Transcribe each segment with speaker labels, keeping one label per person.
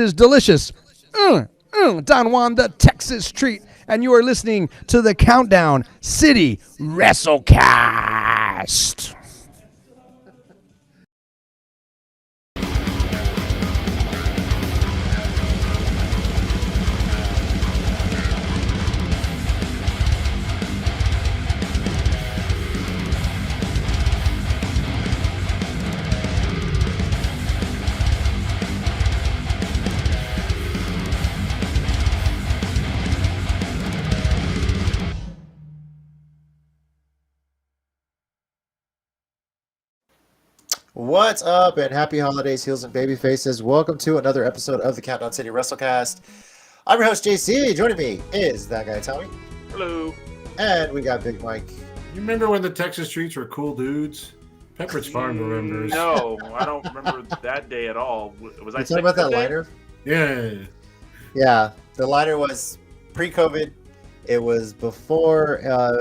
Speaker 1: is delicious. Don Juan, the Texas treat. And you are listening to the Countdown City WrestleCast.
Speaker 2: What's up, and happy holidays, heels and baby faces. Welcome to another episode of the Countdown City WrestleCast. I'm your host, JC. Joining me is that guy, Tommy.
Speaker 3: Hello.
Speaker 2: And we got Big Mike.
Speaker 4: You remember when the Texas streets were cool dudes? Pepperidge Farm remembers.
Speaker 3: No, I don't remember that day at all. Was I
Speaker 2: talking about that
Speaker 3: day?
Speaker 2: liner?
Speaker 4: Yeah.
Speaker 2: The liner was pre-COVID. It was before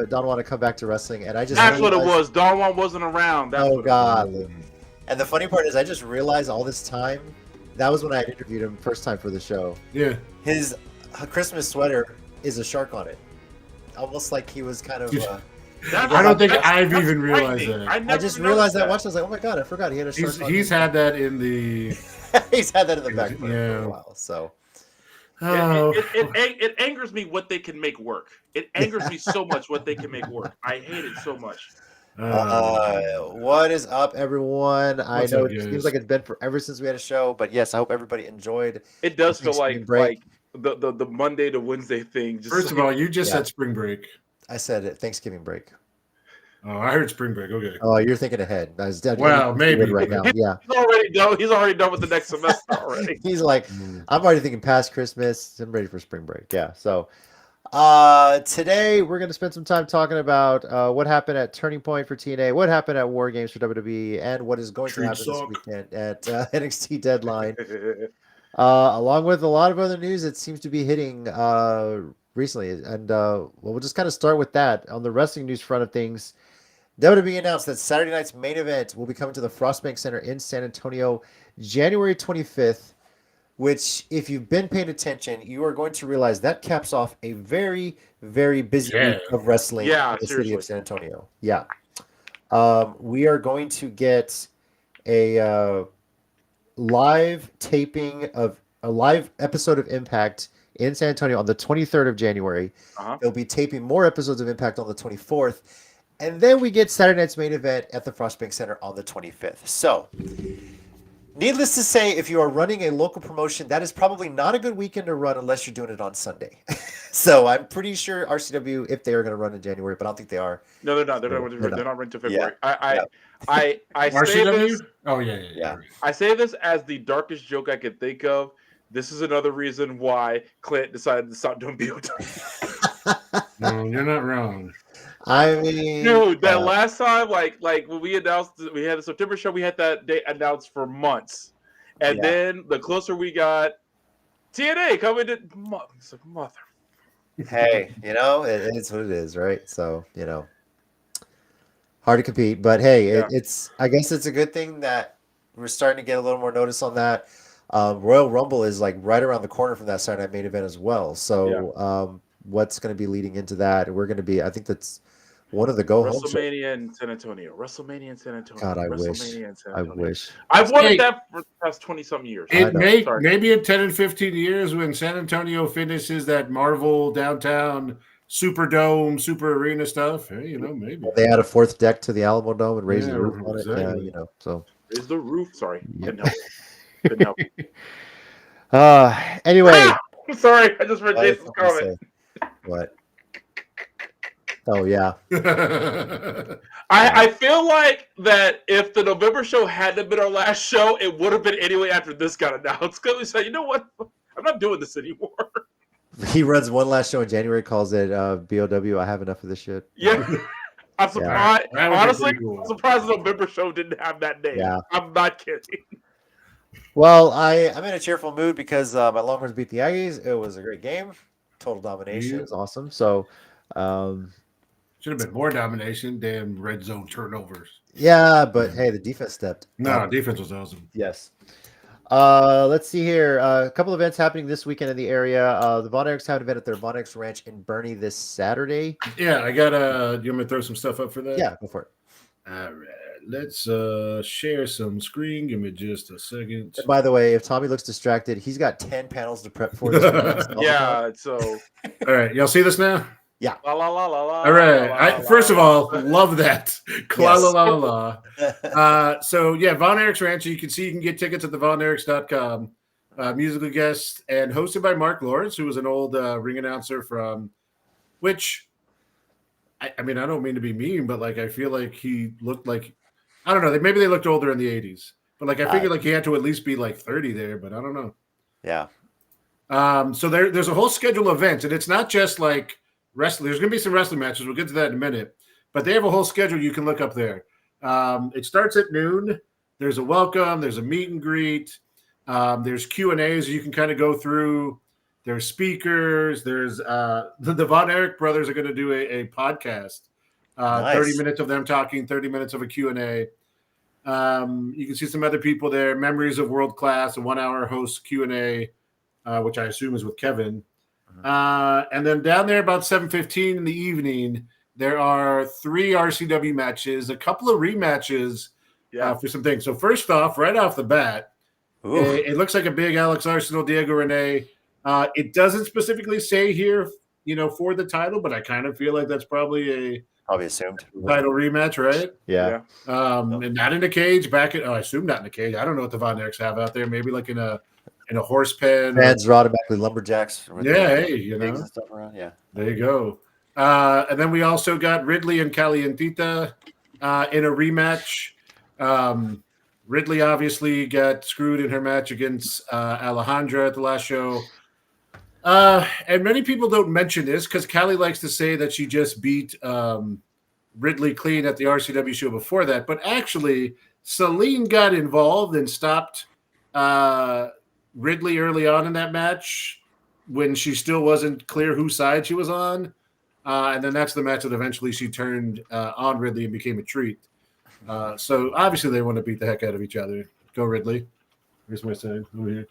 Speaker 2: Don wanted to come back to wrestling, and I just
Speaker 3: That's what it was. Don Juan wasn't around. That's
Speaker 2: oh God! And the funny part is, I just realized all this time that was when I had interviewed him first time for the show.
Speaker 4: Yeah.
Speaker 2: His Christmas sweater is a shark on it, almost like he was kind of.
Speaker 4: I don't think I've even realized that.
Speaker 2: I just realized that watching. I was like, oh my God, I forgot he had a shark.
Speaker 4: He's had that in the.
Speaker 2: He's had that in the back for a while. So.
Speaker 3: It angers me what they can make work. It angers me so much what they can make work. I hate it so much.
Speaker 2: What is up, everyone? I know it
Speaker 4: guys?
Speaker 2: seems like it's been forever since we had a show, but yes, I hope everybody enjoyed.
Speaker 3: It does feel like the Monday to Wednesday thing.
Speaker 4: First of all, you just said spring break.
Speaker 2: I said it. Thanksgiving break.
Speaker 4: Oh, I heard spring break. Okay.
Speaker 2: Oh, you're thinking ahead.
Speaker 4: Well, maybe
Speaker 2: right now. Yeah.
Speaker 3: He's already done with the next semester already.
Speaker 2: He's like, I'm already thinking past Christmas. I'm ready for spring break. Yeah. So, today we're going to spend some time talking about what happened at Turning Point for TNA, what happened at War Games for WWE, and what is going to happen this weekend at NXT Deadline, along with a lot of other news that seems to be hitting recently. And we'll just kind of start with that. On the wrestling news front of things, WWE announced that Saturday night's main event will be coming to the Frostbank Center in San Antonio, January 25th, which, if you've been paying attention, you are going to realize that caps off a very, very busy week of wrestling in the city of San Antonio. Yeah. We are going to get a live taping of a live episode of Impact in San Antonio on the 23rd of January. They'll be taping more episodes of Impact on the 24th. And then we get Saturday night's main event at the Frostbank Center on the 25th. So, needless to say, if you are running a local promotion, that is probably not a good weekend to run unless you're doing it on Sunday. So, I'm pretty sure RCW, if they are going to run in January, but I don't think they are.
Speaker 3: No, they're not. They're not running until February.
Speaker 2: Yeah.
Speaker 3: I say this.
Speaker 4: Oh, yeah.
Speaker 3: I say this as the darkest joke I could think of. This is another reason why Clint decided to stop doing BOW.
Speaker 4: No, you're not wrong.
Speaker 2: I mean,
Speaker 3: dude, that last time, like when we announced we had the September show, we had that date announced for months, and then the closer we got, TNA coming to, it's like mother.
Speaker 2: Hey, it's what it is, right? So hard to compete, but hey, it's I guess it's a good thing that we're starting to get a little more notice on that. Royal Rumble is like right around the corner from that Saturday night main event as well. So what's going to be leading into that? And we're going to be, I think that's one of the go-home
Speaker 3: WrestleMania in San Antonio.
Speaker 2: God, I wish.
Speaker 3: I've wanted that for the past 20-something years.
Speaker 4: Maybe in 10 and 15 years when San Antonio finishes that Marvel downtown Superdome, Super Arena stuff. Hey, maybe.
Speaker 2: They add a fourth deck to the Alamo Dome and raise the roof on it. Yeah, so.
Speaker 3: Raise the roof. Sorry. Couldn't help.
Speaker 2: Anyway.
Speaker 3: Sorry, I just read Jason's comment.
Speaker 2: What? Oh, yeah.
Speaker 3: I feel like that if the November show hadn't been our last show, it would have been anyway after this got announced. Because we said, you know what? I'm not doing this anymore.
Speaker 2: He runs one last show in January, calls it BOW. I have enough of this shit.
Speaker 3: Yeah. I'm surprised. Yeah. Honestly, I'm surprised the November show didn't have that name. Yeah. I'm not kidding.
Speaker 2: Well, I'm in a cheerful mood because my Longhorns beat the Aggies. It was a great game. Total domination. It was awesome. So,
Speaker 4: should have been more domination. Damn red zone turnovers.
Speaker 2: Yeah, but hey, the defense stepped.
Speaker 4: No, defense was awesome.
Speaker 2: Yes. Let's see here. A couple events happening this weekend in the area. The Von Erichs have an event at their Von Erichs Ranch in Bernie this Saturday.
Speaker 4: Yeah, I got you want me to throw some stuff up for that?
Speaker 2: Yeah, go for it.
Speaker 4: All right. Let's share some screen. Give me just a second.
Speaker 2: And by the way, if Tommy looks distracted, he's got 10 panels to prep for this weekend.
Speaker 3: Yeah, so
Speaker 4: All right, y'all see this now?
Speaker 2: Yeah.
Speaker 3: la la la la la.
Speaker 4: All right.
Speaker 3: la, la,
Speaker 4: First of
Speaker 3: la.
Speaker 4: all, love that. La
Speaker 2: Yes.
Speaker 4: la la la. So yeah, Von Erichs Ranch. You can get tickets at thevonerichs.com. Musical guest and hosted by Mark Lawrence, who was an old ring announcer from which I mean, I don't mean to be mean, but like I feel like he looked like I don't know, maybe they looked older in the 80s. But like I figured like he had to at least be like 30 there, but I don't know.
Speaker 2: Yeah.
Speaker 4: So there's a whole schedule of events, and it's not just like wrestling. There's going to be some wrestling matches. We'll get to that in a minute. But they have a whole schedule you can look up there. It starts at noon. There's a welcome. There's a meet and greet. There's Q&As you can kind of go through. There's speakers. There's the Von Erich brothers are going to do a podcast.
Speaker 2: Nice.
Speaker 4: 30 minutes of them talking, 30 minutes of a Q&A. You can see some other people there. Memories of World Class, a 1-hour host Q&A, which I assume is with Kevin. And then down there about 7:15 in the evening, there are 3 RCW matches, a couple of rematches for some things. So first off, right off the bat, it looks like a big Alex Arsenal, Diego Rene. It doesn't specifically say here, for the title, but I kind of feel like that's probably
Speaker 2: assumed
Speaker 4: title rematch, right?
Speaker 2: Yeah.
Speaker 4: And not in a cage. I assume not in a cage. I don't know what the Von Erichs have out there. Maybe like in a horse pen.
Speaker 2: Fans are automatically lumberjacks.
Speaker 4: Yeah,
Speaker 2: and stuff around. Yeah.
Speaker 4: There you go. And then we also got Ridley and Calientita in a rematch. Ridley obviously got screwed in her match against Alejandra at the last show. And many people don't mention this because Callie likes to say that she just beat Ridley clean at the RCW show before that. But actually, Celine got involved and stopped Ridley early on in that match when she still wasn't clear whose side she was on. And then that's the match that eventually she turned on Ridley and became a treat. So obviously they want to beat the heck out of each other. Go Ridley. Here's my sign over here.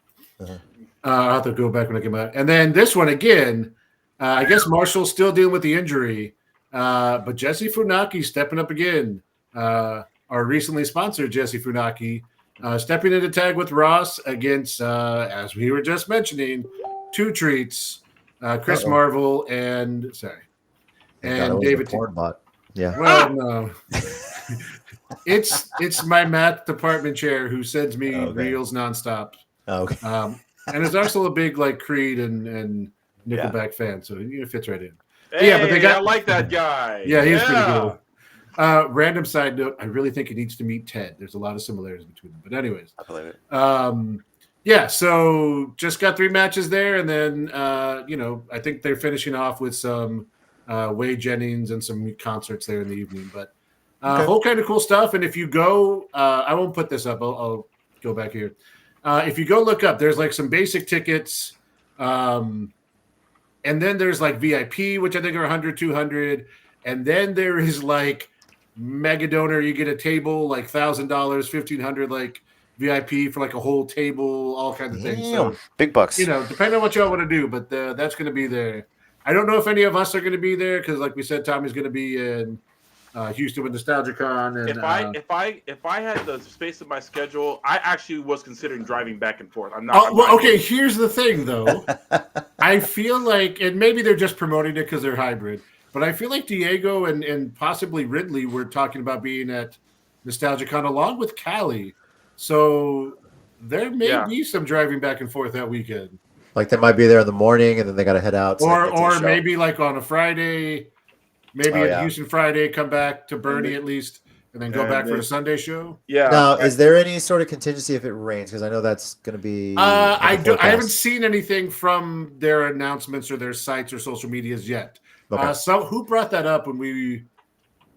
Speaker 4: I'll have to go back when I come out. And then this one again, I guess Marshall's still dealing with the injury. But Jesse Funaki stepping up again. Our recently sponsored Jesse Funaki stepping into tag with Ross against, as we were just mentioning, 2 treats, Chris Marvel and David
Speaker 2: Pornbot. Yeah.
Speaker 4: Well, no. It's my math department chair who sends me reels nonstop.
Speaker 2: Okay.
Speaker 4: And it's also a big like Creed and Nickelback fan, so it fits right in.
Speaker 3: Hey,
Speaker 4: Yeah, but they got
Speaker 3: I like that guy.
Speaker 4: Yeah, he's pretty cool. Random side note: I really think he needs to meet Ted. There's a lot of similarities between them. But anyways,
Speaker 2: I believe it.
Speaker 4: Yeah. So just got 3 matches there, and then I think they're finishing off with some Wade Jennings and some concerts there in the evening. But whole kind of cool stuff. And if you go, I won't put this up. I'll go back here. If you go look up, there's like some basic tickets. And then there's like VIP, which I think are 100, 200. And then there is like mega donor. You get a table, like $1,000, $1,500, like VIP for like a whole table, all kinds of things. So,
Speaker 2: big bucks.
Speaker 4: Depending on what y'all want to do, but that's going to be there. I don't know if any of us are going to be there because, like we said, Tommy's going to be in Houston with NostalgiaCon. And
Speaker 3: if I had the space in my schedule, I actually was considering driving back and forth. I'm not.
Speaker 4: Okay. Here's the thing, though. I feel like, and maybe they're just promoting it because they're hybrid, but I feel like Diego and possibly Ridley were talking about being at NostalgiaCon along with Callie. So there may be some driving back and forth that weekend.
Speaker 2: Like they might be there in the morning and then they got to head out.
Speaker 4: Or maybe like on a Friday, maybe at Houston Friday, come back to Bernie at least, and then go back for a Sunday show.
Speaker 3: Yeah.
Speaker 2: Now, is there any sort of contingency if it rains? Because I know that's going to be.
Speaker 4: I haven't seen anything from their announcements or their sites or social medias yet.
Speaker 2: Okay.
Speaker 4: So who brought that up when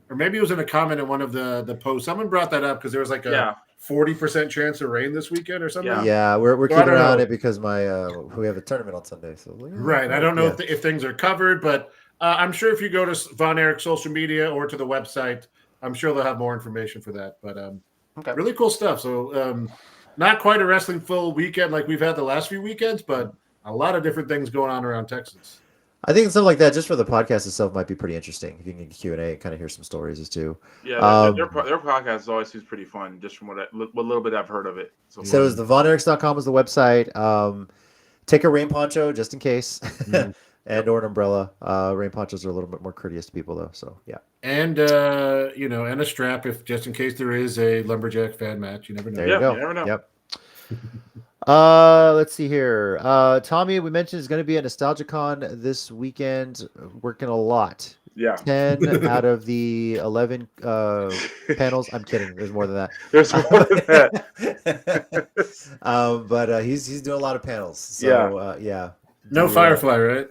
Speaker 4: or maybe it was in a comment in one of the posts. Someone brought that up because there was like a 40% chance of rain this weekend or something.
Speaker 2: Yeah, we're keeping an eye on it because we have a tournament on Sunday. So
Speaker 4: right, I don't know if things are covered, but I'm sure if you go to Von Erich's social media or to the website, I'm sure they'll have more information for that. But really cool stuff. So not quite a wrestling full weekend like we've had the last few weekends, but a lot of different things going on around Texas.
Speaker 2: I think something like that, just for the podcast itself, might be pretty interesting. If you can get Q&A and kind of hear some stories as too.
Speaker 3: Yeah, their podcast always seems pretty fun, just from what little bit I've heard of it.
Speaker 2: So it was the VonErichs.com was the website. Take a rain poncho just in case, and or an umbrella. Rain ponchos are a little bit more courteous to people though. So yeah.
Speaker 4: And and a strap if just in case there is a lumberjack fan match. You never know.
Speaker 2: There you go.
Speaker 3: You never know.
Speaker 2: Yep. Let's see here. Tommy, we mentioned is going to be at NostalgiaCon this weekend. Working a lot.
Speaker 3: Yeah.
Speaker 2: 10 out of the 11 panels. I'm kidding. There's more than that.
Speaker 3: There's more than that.
Speaker 2: But he's doing a lot of panels. So yeah.
Speaker 4: No Firefly, right?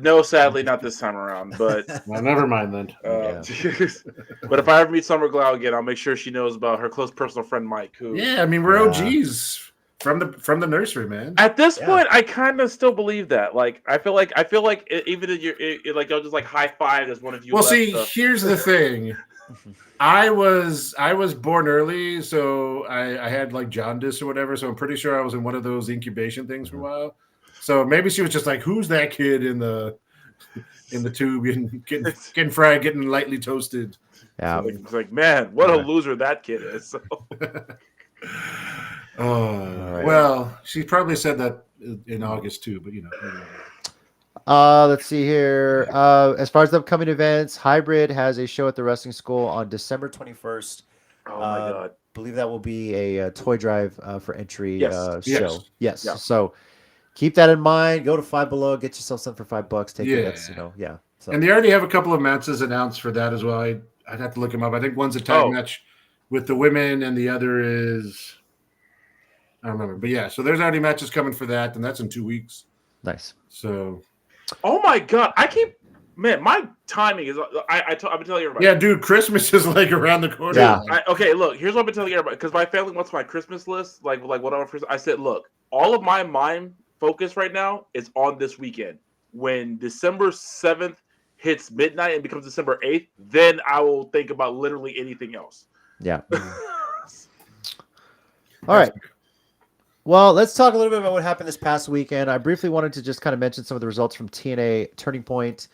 Speaker 3: No, sadly, not this time around. But
Speaker 4: well, never mind then.
Speaker 3: But if I ever meet Summer Glau again, I'll make sure she knows about her close personal friend Mike. Who?
Speaker 4: Yeah, I mean we're OGs from the nursery, man.
Speaker 3: At this point, I kind of still believe that. Like, I feel like even if you're like I'll just like high five as one of you.
Speaker 4: Well, see, here's the thing. I was born early, so I had like jaundice or whatever. So I'm pretty sure I was in one of those incubation things for a while. So maybe she was just like, "Who's that kid in the tube getting fried, getting lightly toasted?"
Speaker 2: Yeah,
Speaker 3: it's like, man, what a loser that kid is. So.
Speaker 4: Right. Well, she probably said that in August too, but you know.
Speaker 2: Let's see here. As far as the upcoming events, Hybrid has a show at the Wrestling School on December 21st.
Speaker 3: Oh my god!
Speaker 2: I believe that will be a toy drive for entry show. Yes.
Speaker 3: Yeah.
Speaker 2: So keep that in mind. Go to Five Below, get yourself something for $5. Take it. So.
Speaker 4: And they already have a couple of matches announced for that as well. I'd have to look them up. I think one's a tag match with the women, and the other is I don't remember. But yeah, so there's already matches coming for that, and that's in 2 weeks.
Speaker 2: Nice.
Speaker 4: So.
Speaker 3: Oh my god! My timing is. I've been telling everybody.
Speaker 4: Yeah, dude, Christmas is like around the corner.
Speaker 2: Yeah.
Speaker 3: Okay, look. Here's what I've been telling everybody because my family wants my Christmas list. Like whatever. I said, look, all of my mind focus right now is on this weekend. When December 7th hits midnight and becomes December 8th, then I will think about literally anything else.
Speaker 2: Yeah. All right. Well, let's talk a little bit about what happened this past weekend. I briefly wanted to just kind of mention some of the results from TNA Turning Point.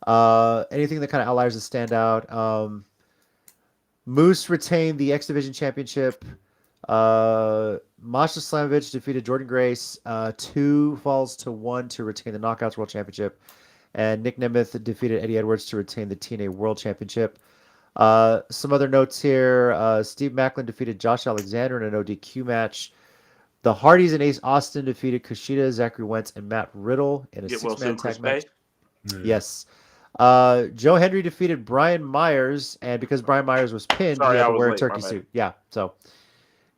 Speaker 2: Anything that kind of outliers that stand out. Moose retained the X Division Championship. Masha Slamovich defeated Jordan Grace 2-1 to retain the Knockouts World Championship. And Nick Nemeth defeated Eddie Edwards to retain the TNA World Championship. Some other notes here. Steve Macklin defeated Josh Alexander in an ODQ match. The Hardys and Ace Austin defeated Kushida, Zachary Wentz, and Matt Riddle in a six-man tag match. Yes. Joe Hendry defeated Brian Myers, and because Brian Myers was pinned, he had to wear a turkey suit. Yeah, so.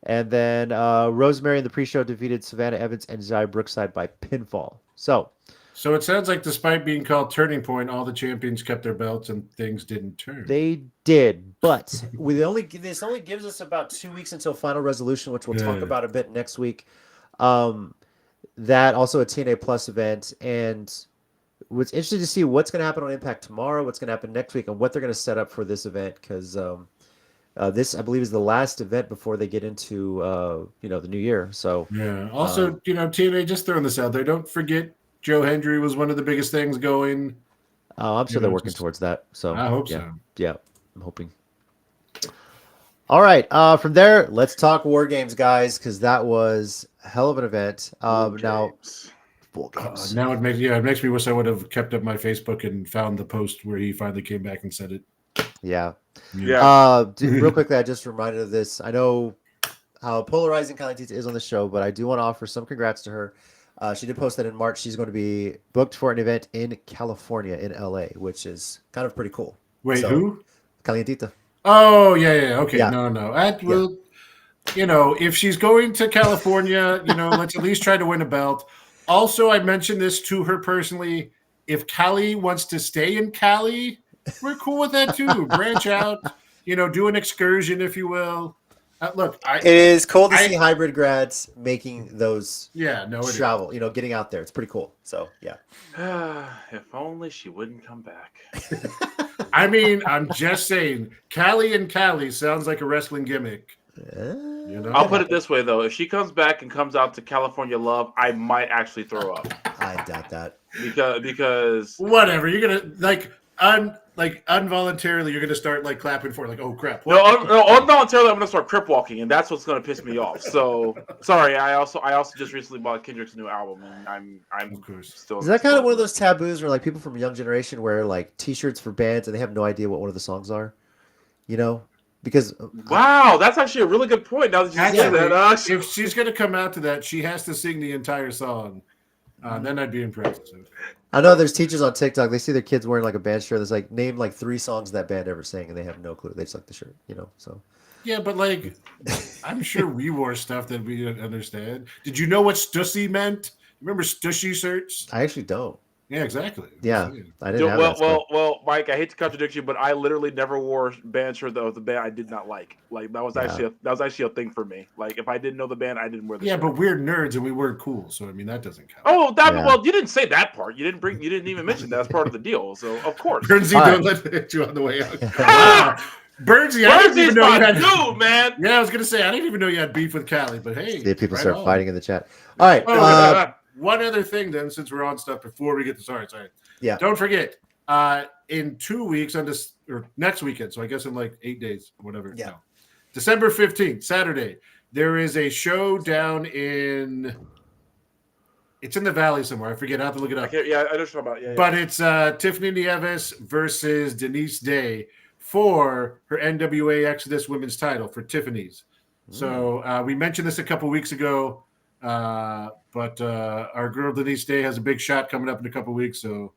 Speaker 2: And then Rosemary in the pre-show defeated Savannah Evans and Zaya Brookside by pinfall. So
Speaker 4: it sounds like despite being called Turning Point, all the champions kept their belts and things didn't turn.
Speaker 2: They did, but this only gives us about 2 weeks until Final Resolution, which we'll talk about a bit next week. That also a TNA Plus event, and what's interesting to see what's going to happen on Impact tomorrow, what's going to happen next week, and what they're going to set up for this event, because this, I believe, is the last event before they get into the new year. So
Speaker 4: Also, TNA, just throwing this out there, don't forget Joe Hendry was one of the biggest things going.
Speaker 2: I'm sure they're working towards that. So
Speaker 4: I hope so.
Speaker 2: Yeah, I'm hoping. All right. From there, let's talk War Games, guys, because that was a hell of an event. Now, Full Games.
Speaker 4: Now it makes me wish I would have kept up my Facebook and found the post where he finally came back and said it.
Speaker 2: Yeah.
Speaker 3: Yeah.
Speaker 2: Real quickly, I just reminded of this. I know how polarizing Kylie Tita is on the show, but I do want to offer some congrats to her. She did post that in March she's going to be booked for an event in California, in LA, which is kind of pretty cool.
Speaker 4: Wait, who?
Speaker 2: Calientita.
Speaker 4: Oh, yeah. Okay,
Speaker 2: Yeah.
Speaker 4: no. That will, if she's going to California, let's at least try to win a belt. Also, I mentioned this to her personally. If Cali wants to stay in Cali, we're cool with that too. Branch out, do an excursion, if you will. Look,
Speaker 2: it is cool to see hybrid grads making those travel, getting out there. It's pretty cool. So, yeah.
Speaker 3: If only she wouldn't come back.
Speaker 4: I mean, I'm just saying, Cali and Cali sounds like a wrestling gimmick. You know?
Speaker 3: I'll put it this way though: if she comes back and comes out to California Love, I might actually throw up
Speaker 2: I doubt that.
Speaker 3: because
Speaker 4: Whatever. You're gonna involuntarily you're gonna start like clapping for it, like, oh crap.
Speaker 3: no,
Speaker 4: What?
Speaker 3: involuntarily I'm gonna start crip walking, and that's what's gonna piss me off. So sorry, I also just recently bought Kendrick's new album, and I'm
Speaker 4: Of course.
Speaker 3: still.
Speaker 2: Is that kind of one of those taboos where like people from a young generation wear like T-shirts for bands and they have no idea what one of the songs are? You know, because
Speaker 3: Wow, that's actually a really good point. Now that you say that,
Speaker 4: Actually, if she's gonna come out to that, she has to sing the entire song. Then I'd be impressed.
Speaker 2: I know there's teachers on TikTok. They see their kids wearing like a band shirt. That's like name like 3 songs that band ever sang, and they have no clue. They just like the shirt, you know. So
Speaker 4: Yeah, but like, I'm sure we wore stuff that we didn't understand. Did you know what Stussy meant? Remember Stussy shirts?
Speaker 2: I actually don't.
Speaker 4: Yeah, exactly.
Speaker 2: Yeah, I didn't have that.
Speaker 3: Well, Mike, I hate to contradict you, but I literally never wore band shirt of the band I did not like. Like that was actually a thing for me. Like if I didn't know the band, I didn't wear the shirt.
Speaker 4: But we're nerds and we weren't cool, so I mean that doesn't count.
Speaker 3: Oh, well, you didn't say that part. You didn't even mention that as part of the deal. So of course,
Speaker 4: Bernsey, don't let me hit you on the way out. Wow. Bernsey, I didn't even know you had
Speaker 3: dude, man.
Speaker 4: Yeah, I was gonna say I didn't even know you had beef with Callie, but hey,
Speaker 2: People
Speaker 4: right
Speaker 2: start
Speaker 4: on.
Speaker 2: fighting in the chat. All right.
Speaker 4: One other thing, then, since we're on stuff before we get to sorry.
Speaker 2: Yeah.
Speaker 4: Don't forget, in 2 weeks or next weekend, so I guess in like 8 days, whatever.
Speaker 2: Yeah.
Speaker 4: No. December 15th, Saturday, there is a show down it's in the Valley somewhere. I forget. I have to look it up.
Speaker 3: I just talking about
Speaker 4: But it's Tiffany Nieves versus Denise Day for her NWA Exodus Women's title for Tiffany's. So we mentioned this a couple weeks ago. But our girl Denise Day has a big shot coming up in a couple weeks, so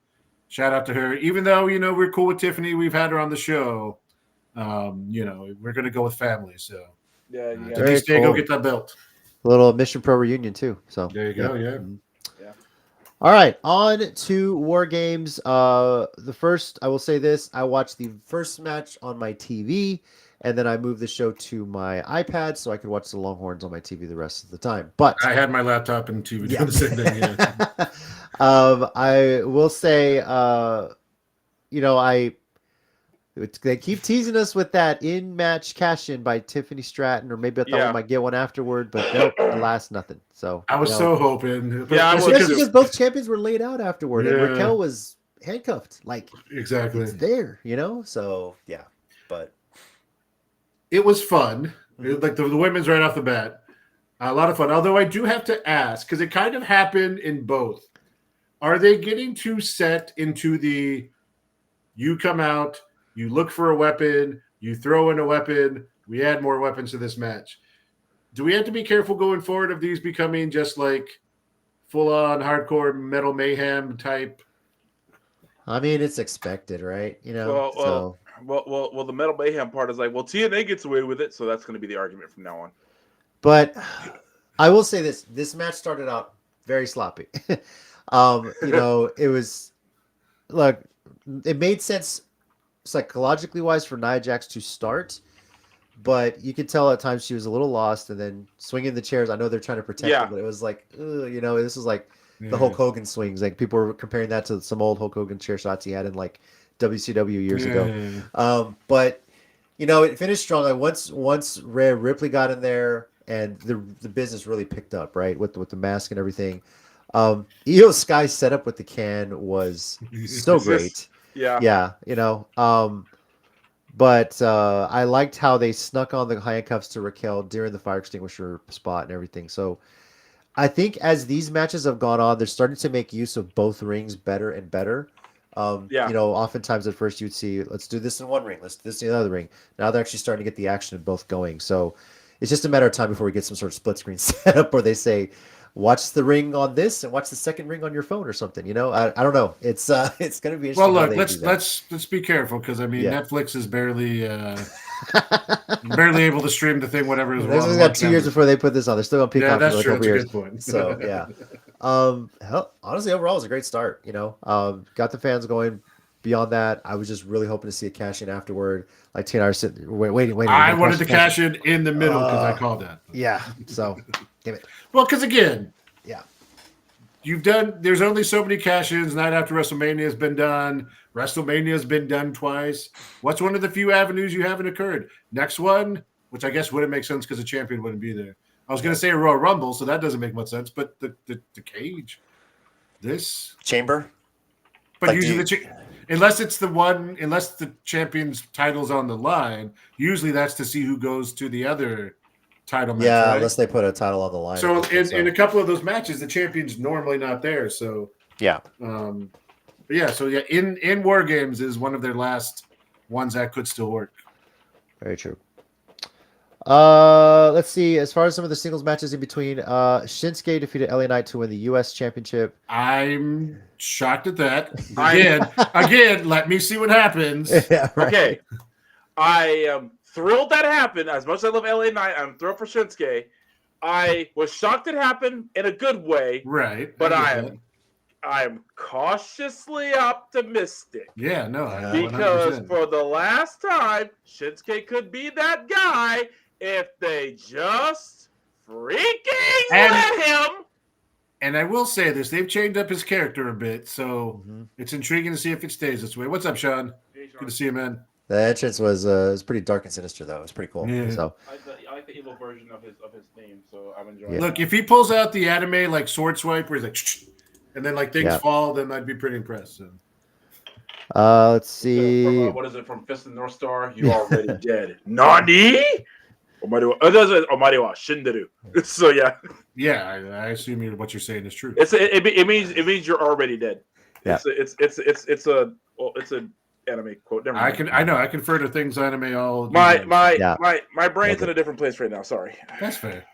Speaker 4: shout out to her. Even though we're cool with Tiffany, we've had her on the show. We're gonna go with family. So Denise Day, go get that belt.
Speaker 2: A little Mission Pro reunion too. So
Speaker 4: There you go. Yeah.
Speaker 2: All right, on to War Games. The first, I will say this: I watched the first match on my TV, and then I moved the show to my iPad so I could watch the Longhorns on my TV the rest of the time. But
Speaker 4: I had my laptop and TV doing the same thing. Yeah.
Speaker 2: I will say, they keep teasing us with that in-match cash-in by Tiffany Stratton, or maybe I thought we might get one afterward, but nope, alas, nothing. So
Speaker 4: I was so hoping.
Speaker 2: especially because both champions were laid out afterward, and
Speaker 4: Yeah.
Speaker 2: Raquel was handcuffed. Like
Speaker 4: Exactly.
Speaker 2: it's there, So yeah, but
Speaker 4: It was fun. Like the women's right off the bat. A lot of fun. Although I do have to ask, because it kind of happened in both. Are they getting too set into you come out, you look for a weapon, you throw in a weapon, we add more weapons to this match? Do we have to be careful going forward of these becoming just like full-on hardcore metal mayhem type?
Speaker 2: I mean, it's expected, right?
Speaker 3: Well, the Metal Mayhem part is like, well, TNA gets away with it, so that's going to be the argument from now on.
Speaker 2: But I will say this match started out very sloppy. It was, look, it made sense psychologically wise for Nia Jax to start, but you could tell at times she was a little lost, and then swinging the chairs. I know they're trying to protect her, but it was like, this is like the Hulk Hogan swings. Like people were comparing that to some old Hulk Hogan chair shots he had in like WCW years ago. But it finished strong. Like once Rhea Ripley got in there, and the business really picked up, right, with the mask and everything. Io Sky's setup with the can was so great. Yeah. But I liked how they snuck on the handcuffs to Raquel during the fire extinguisher spot and everything. So I think as these matches have gone on, they're starting to make use of both rings better and better. Oftentimes at first you'd see, let's do this in one ring, let's do this in the other ring. Now they're actually starting to get the action of both going. So it's just a matter of time before we get some sort of split screen setup where they say, watch the ring on this and watch the second ring on your phone or something. I don't know. It's going to be interesting.
Speaker 4: Well, look, let's be careful, because I mean Netflix is barely able to stream the thing. Whatever is.
Speaker 2: This has got 2 years before they put this on. They're still on Peacock.
Speaker 4: Yeah, that's
Speaker 2: for
Speaker 4: true.
Speaker 2: like
Speaker 4: That's a
Speaker 2: years.
Speaker 4: good point.
Speaker 2: So yeah. Honestly, overall, it was a great start. Got the fans going. Beyond that, I was just really hoping to see a cash in afterward. Like TNR are sitting waiting.
Speaker 4: I wanted to cash in the middle because I called that.
Speaker 2: Yeah. So, damn it.
Speaker 4: Well, because again,
Speaker 2: yeah,
Speaker 4: there's only so many cash-ins. Night after WrestleMania has been done. WrestleMania has been done twice. What's one of the few avenues you haven't occurred? Next one, which I guess wouldn't make sense because the champion wouldn't be there. I was going to say a Royal Rumble, so that doesn't make much sense. But the cage, this
Speaker 2: Chamber.
Speaker 4: but
Speaker 2: Like,
Speaker 4: usually unless the champion's title's on the line, usually that's to see who goes to the other title match.
Speaker 2: Yeah,
Speaker 4: right?
Speaker 2: unless they put a title on the line.
Speaker 4: So in a couple of those matches, the champion's normally not there. So
Speaker 2: yeah.
Speaker 4: In War Games is one of their last ones that could still work.
Speaker 2: Very true. Let's see. As far as some of the singles matches in between, Shinsuke defeated LA Knight to win the U.S. Championship.
Speaker 4: I'm shocked at that. Again, let me see what happens.
Speaker 2: Yeah, right.
Speaker 3: Okay. I am thrilled that happened. As much as I love LA Knight, I'm thrilled for Shinsuke. I was shocked it happened in a good way.
Speaker 4: Right.
Speaker 3: But I'm cautiously optimistic.
Speaker 4: Yeah, no.
Speaker 3: Because
Speaker 4: 100%.
Speaker 3: for the last time, Shinsuke could be that guy if they just freaking let him.
Speaker 4: And I will say this, they've changed up his character a bit, so it's intriguing to see if it stays this way. What's up, Sean?
Speaker 3: Hey, Sean.
Speaker 4: Good to see you, man.
Speaker 2: The entrance was pretty dark and sinister, though. It was pretty cool.
Speaker 4: Yeah.
Speaker 2: So
Speaker 3: I like the evil version of his theme, so I'm enjoying it.
Speaker 4: Look, if he pulls out the anime like sword swipe where he's like, and then like things fall, then I'd be pretty impressed. So.
Speaker 2: Let's see.
Speaker 3: From, what is it from Fist of the North Star? You already dead. Nani? Omaru wa shinderu. So yeah.
Speaker 4: Yeah, I assume what you're saying is true.
Speaker 3: It means you're already dead.
Speaker 2: Yeah.
Speaker 3: It's an anime quote. Never mind.
Speaker 4: I confer to things anime all.
Speaker 3: My brain's in a different place right now. Sorry.
Speaker 4: That's fair.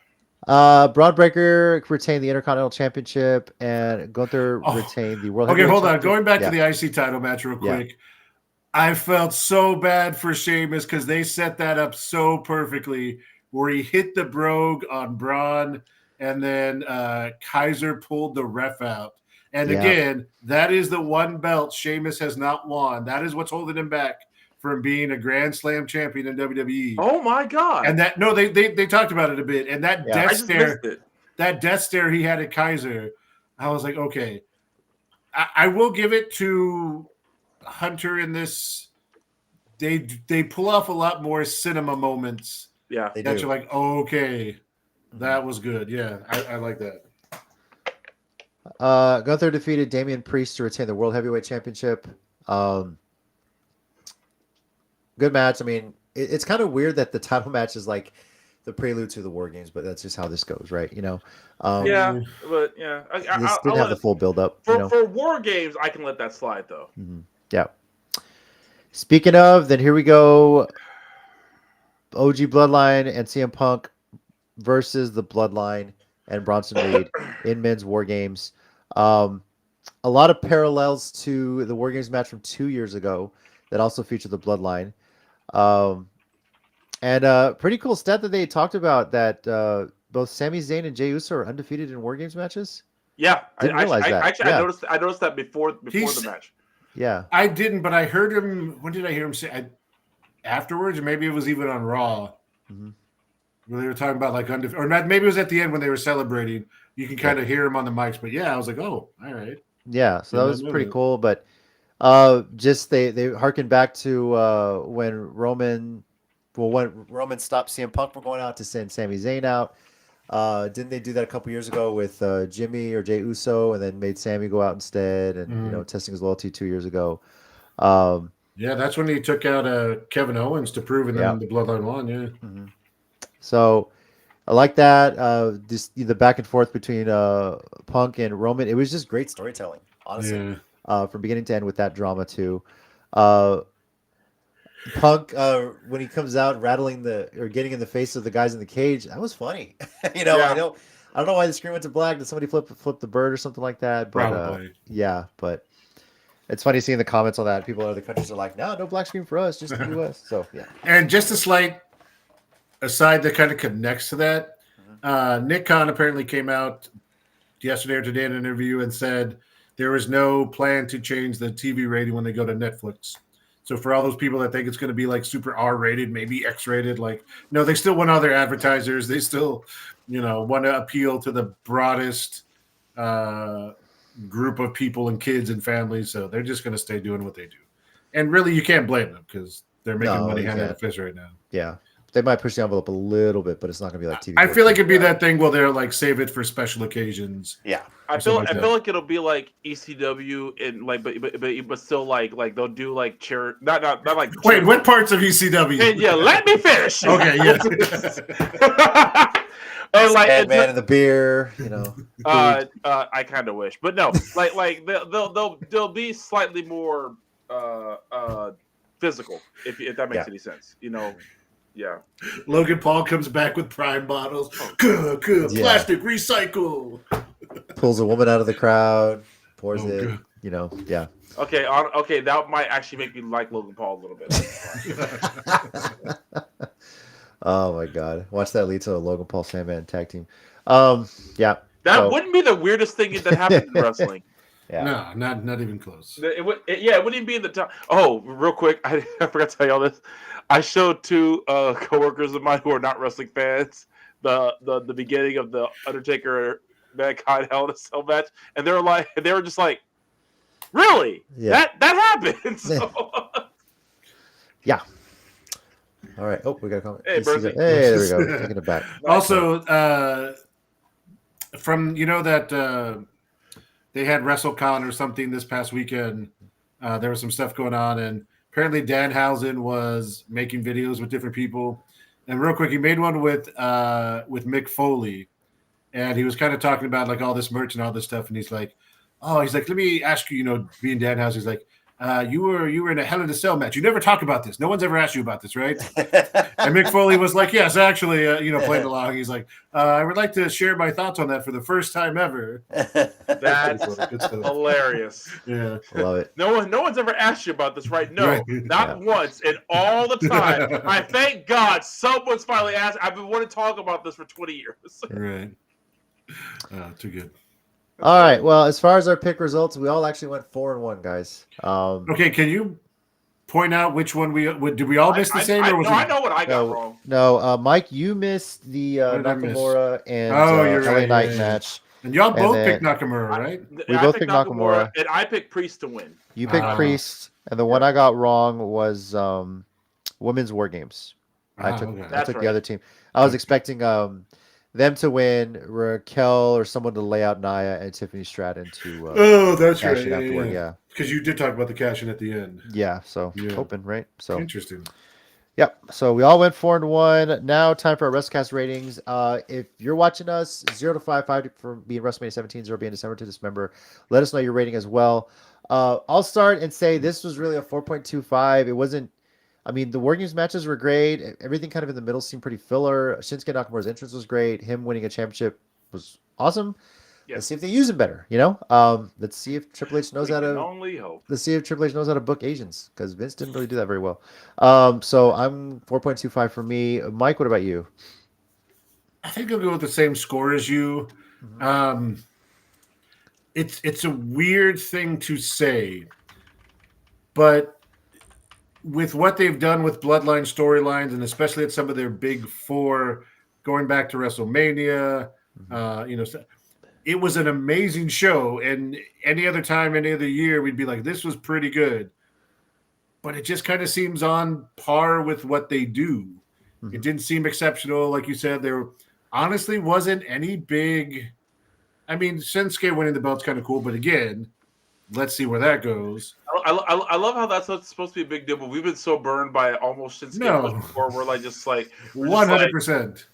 Speaker 2: Broadbreaker retained the Intercontinental Championship, and Gunther retained the World.
Speaker 4: Okay,
Speaker 2: Heavyweight
Speaker 4: hold on.
Speaker 2: Championship.
Speaker 4: Going back to the IC title match real quick. I felt so bad for Sheamus because they set that up so perfectly where he hit the brogue on Braun and then Kaiser pulled the ref out. And again, that is the one belt Sheamus has not won. That is what's holding him back from being a Grand Slam champion in WWE.
Speaker 3: Oh my God.
Speaker 4: And they talked about it a bit. And that death stare he had at Kaiser, I was like, okay. I will give it to Hunter in this. They pull off a lot more cinema moments.
Speaker 3: Yeah.
Speaker 4: That you're like, okay, that was good. Yeah, I like that.
Speaker 2: Gunther defeated Damian Priest to retain the World Heavyweight Championship. Good match. I mean, it's kind of weird that the title match is like the prelude to the War Games, but that's just how this goes, right? You know.
Speaker 3: But yeah,
Speaker 2: this didn't have the full build up.
Speaker 3: For War Games, I can let that slide though.
Speaker 2: Mm-hmm. Yeah. Speaking of, then here we go. OG Bloodline and CM Punk versus the Bloodline and Bronson Reed in men's War Games. A lot of parallels to the War Games match from 2 years ago that also featured the Bloodline. And pretty cool stat that they talked about that both Sami Zayn and Jey Uso are undefeated in War Games matches.
Speaker 3: Yeah,
Speaker 2: Didn't realize that.
Speaker 3: Actually, I noticed that before the match.
Speaker 2: Yeah,
Speaker 4: I didn't, but I heard him. When did I hear him say? Afterwards, or maybe it was even on Raw, where they were talking about like undefeated, or not, maybe it was at the end when they were celebrating. You can kind of hear him on the mics, but yeah, I was like, oh, all right.
Speaker 2: Yeah, so that was pretty cool. But just they harken back to when Roman stopped CM Punk from going out to send Sami Zayn out. Didn't they do that a couple years ago with Jimmy or Jey Uso, and then made Sammy go out instead, and testing his loyalty 2 years ago.
Speaker 4: Yeah, that's when he took out Kevin Owens to prove, and then the Bloodline won. Yeah.
Speaker 2: So I like that. The back and forth between Punk and Roman. It was just great storytelling, honestly, from beginning to end with that drama too. Punk, when he comes out rattling getting in the face of the guys in the cage, that was funny. I don't know why the screen went to black. Did somebody flip the bird or something like that? But
Speaker 4: probably.
Speaker 2: But it's funny seeing the comments on that. People in other countries are like, no black screen for us, just the US. So yeah.
Speaker 4: And just a slight aside that kind of connects to that. Nick Khan apparently came out yesterday or today in an interview and said there was no plan to change the TV rating when they go to Netflix. So for all those people that think it's going to be like super R-rated, maybe X-rated, like no, they still want other advertisers. They still, want to appeal to the broadest group of people and kids and families. So they're just going to stay doing what they do. And really, you can't blame them because they're making money hand over fist right now.
Speaker 2: Yeah. they might push the envelope a little bit, but it's not gonna be like TV.
Speaker 4: I feel like it'd be that thing where they're like save it for special occasions.
Speaker 2: Yeah.
Speaker 3: I feel like it'll be like ECW and like but still like they'll do like not like
Speaker 4: wait, what parts of ECW?
Speaker 3: And yeah, let me finish.
Speaker 4: Okay, yeah.
Speaker 3: And like
Speaker 2: Man in the beer,
Speaker 3: I kind of wish, but no, like they'll be slightly more physical if that makes any sense, Yeah.
Speaker 4: Logan Paul comes back with Prime bottles. Good,
Speaker 2: Yeah.
Speaker 4: plastic, recycle.
Speaker 2: pulls a woman out of the crowd, pours
Speaker 4: Oh,
Speaker 2: it.
Speaker 4: good.
Speaker 2: Yeah.
Speaker 3: Okay, that might actually make me like Logan Paul a little bit.
Speaker 2: Oh my God! Watch that lead to a Logan Paul Sandman tag team. Yeah.
Speaker 3: That wouldn't be the weirdest thing that happened in wrestling.
Speaker 2: Yeah.
Speaker 4: No, not even close.
Speaker 3: It wouldn't even be in the top. Oh, real quick, I forgot to tell you all this. I showed two coworkers of mine who are not wrestling fans the beginning of the Undertaker Mankind Hell in a Cell match, and they were just like, really?
Speaker 2: Yeah.
Speaker 3: That happened. So,
Speaker 2: Yeah. All right. Oh, we got a comment.
Speaker 3: Hey, Bertha.
Speaker 2: Hey, there we go. Taking it back.
Speaker 4: Also, from that they had WrestleCon or something this past weekend. There was some stuff going on, and apparently Danhausen was making videos with different people. And real quick, he made one with Mick Foley, and he was kind of talking about like all this merch and all this stuff. And he's like, let me ask you, being Danhausen, he's like, you were in a Hell in a Cell match. You never talk about this. No one's ever asked you about this, right? And Mick Foley was like, yes, actually, playing along. He's like, I would like to share my thoughts on that for the first time ever.
Speaker 3: That's hilarious.
Speaker 4: Yeah,
Speaker 2: Love it.
Speaker 3: No one's ever asked you about this, right? No,
Speaker 4: Right.
Speaker 3: not once, and all the time. I thank God someone's finally asked. I've been wanting to talk about this for 20 years.
Speaker 4: Right. Too good.
Speaker 2: All right. Well, as far as our pick results, we all actually went 4-1, guys.
Speaker 4: Okay, can you point out which one did we all miss the same?
Speaker 3: I
Speaker 4: or
Speaker 3: know what I got wrong.
Speaker 2: No, Mike, you missed the
Speaker 4: What did I miss?
Speaker 2: Nakamura and
Speaker 4: you're
Speaker 2: LA
Speaker 4: right,
Speaker 2: Knight
Speaker 4: yeah.
Speaker 2: match.
Speaker 4: And y'all both
Speaker 2: then-
Speaker 4: picked Nakamura, right?
Speaker 2: We both picked Nakamura.
Speaker 3: And I picked Priest to win.
Speaker 2: You picked
Speaker 4: Ah.
Speaker 2: Priest, and the one I got wrong was Women's War Games. I took
Speaker 4: Okay.
Speaker 2: I
Speaker 3: That's
Speaker 2: took
Speaker 3: right.
Speaker 2: the other team. I was expecting them to win, Raquel or someone to lay out Nia, and Tiffany Stratton to
Speaker 4: Oh, that's
Speaker 2: cash
Speaker 4: right.
Speaker 2: in afterward. Yeah.
Speaker 4: Because you did talk about the cash in at the end.
Speaker 2: Yeah. So
Speaker 4: Yeah.
Speaker 2: hoping, right? So
Speaker 4: Interesting.
Speaker 2: yep. So we all went 4-1. Now time for our WrestleCast ratings. If you're watching us, 0 to 5 for being WrestleMania 17, 0 being December to Dismember, let us know your rating as well. I'll start and say this was really a 4.25. It wasn't. I mean, the War Games matches were great. Everything kind of in the middle seemed pretty filler. Shinsuke Nakamura's entrance was great. Him winning a championship was awesome.
Speaker 3: Yes.
Speaker 2: Let's see if they use him better. Let's see if Triple H knows
Speaker 3: We
Speaker 2: how
Speaker 3: can
Speaker 2: to.
Speaker 3: only hope.
Speaker 2: Let's see if Triple H knows how to book Asians, because Vince didn't really do that very well. So I'm 4.25 for me. Mike, what about you?
Speaker 4: I think I'll go with the same score as you. It's a weird thing to say, but with what they've done with Bloodline storylines, and especially at some of their big four, going back to WrestleMania, it was an amazing show. And any other time, any other year, we'd be like, this was pretty good. But it just kind of seems on par with what they do.
Speaker 2: Mm-hmm.
Speaker 4: It didn't seem exceptional. Like you said, there honestly wasn't any big. I mean, Shinsuke winning the belt's kind of cool, but again, let's see where that goes.
Speaker 3: I love how that's not supposed to be a big deal, but we've been so burned by almost Shinsuke
Speaker 4: No.
Speaker 3: before. We're like, just like
Speaker 4: 100%.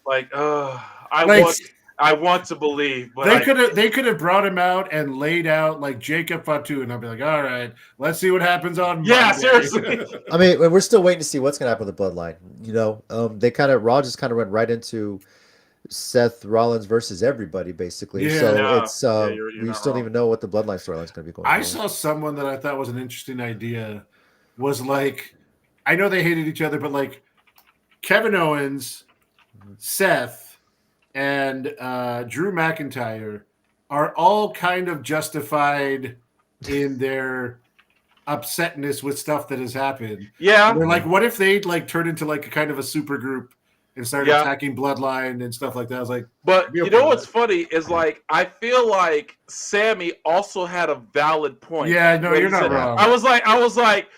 Speaker 3: I want to believe, but
Speaker 4: They could have brought him out and laid out like Jacob Fatu, and I'd be like, all right, let's see what happens on
Speaker 3: yeah,
Speaker 4: Monday.
Speaker 3: seriously.
Speaker 2: I mean, we're still waiting to see what's going to happen with the Bloodline. Raw just kind of went right into Seth Rollins versus everybody, basically.
Speaker 4: Yeah.
Speaker 2: So
Speaker 3: Yeah.
Speaker 2: it's
Speaker 3: You're
Speaker 2: we
Speaker 3: not
Speaker 2: still don't
Speaker 3: wrong.
Speaker 2: even know what the Bloodline storyline is going to be going.
Speaker 4: I
Speaker 2: on.
Speaker 4: saw someone that I thought was an interesting idea. Was like, I know they hated each other, but like Kevin Owens, Seth, and Drew McIntyre are all kind of justified in their upsetness with stuff that has happened.
Speaker 3: Yeah,
Speaker 4: And they're like, what if they like turned into like a kind of a super group and started
Speaker 3: Yeah.
Speaker 4: attacking Bloodline and stuff like that? I was like,
Speaker 3: but
Speaker 4: Be
Speaker 3: you
Speaker 4: okay
Speaker 3: know
Speaker 4: with
Speaker 3: what's funny is like I feel like Sammy also had a valid point.
Speaker 4: yeah, no,
Speaker 3: when
Speaker 4: you're
Speaker 3: he
Speaker 4: not
Speaker 3: said-
Speaker 4: wrong.
Speaker 3: I was like,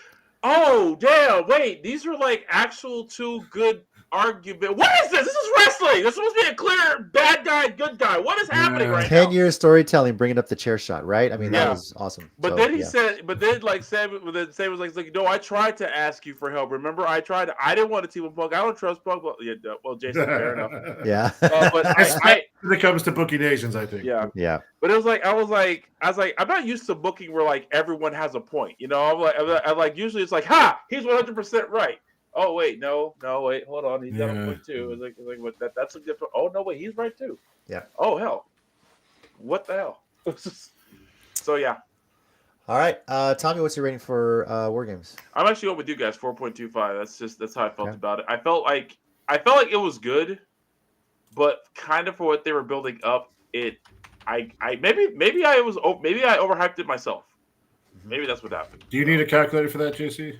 Speaker 3: oh damn, wait, these are like actual two good argument. What is this? This is wrestling. This is supposed to be a clear bad guy, good guy. What is happening right now?
Speaker 2: 10 years storytelling, bringing up the chair shot, right? I mean, that
Speaker 3: Yeah.
Speaker 2: was awesome.
Speaker 3: But
Speaker 2: So,
Speaker 3: then he
Speaker 2: yeah.
Speaker 3: said, Sam was like, no, I tried to ask you for help. Remember, I didn't want to team with Punk. I don't trust Punk. Well, Jason, fair enough.
Speaker 2: Yeah.
Speaker 3: But
Speaker 4: when it comes to booking Asians, I think.
Speaker 3: Yeah.
Speaker 2: Yeah.
Speaker 3: But it was like I was like, I'm not used to booking where like everyone has a point. You know, I'm like usually it's like, ha, he's 100% right. Oh wait, no, wait, hold on, he's got a point too. It's like what that's a different. Oh no, wait, he's right too.
Speaker 2: Yeah.
Speaker 3: Oh hell, what the hell? So yeah.
Speaker 2: All right, Tommy, what's your rating for War Games?
Speaker 3: I'm actually going with you guys, 4.25. That's how I felt about it. I felt like it was good, but kind of for what they were building up, maybe I overhyped it myself. Maybe that's what happened.
Speaker 4: Do you need a calculator for that, JC?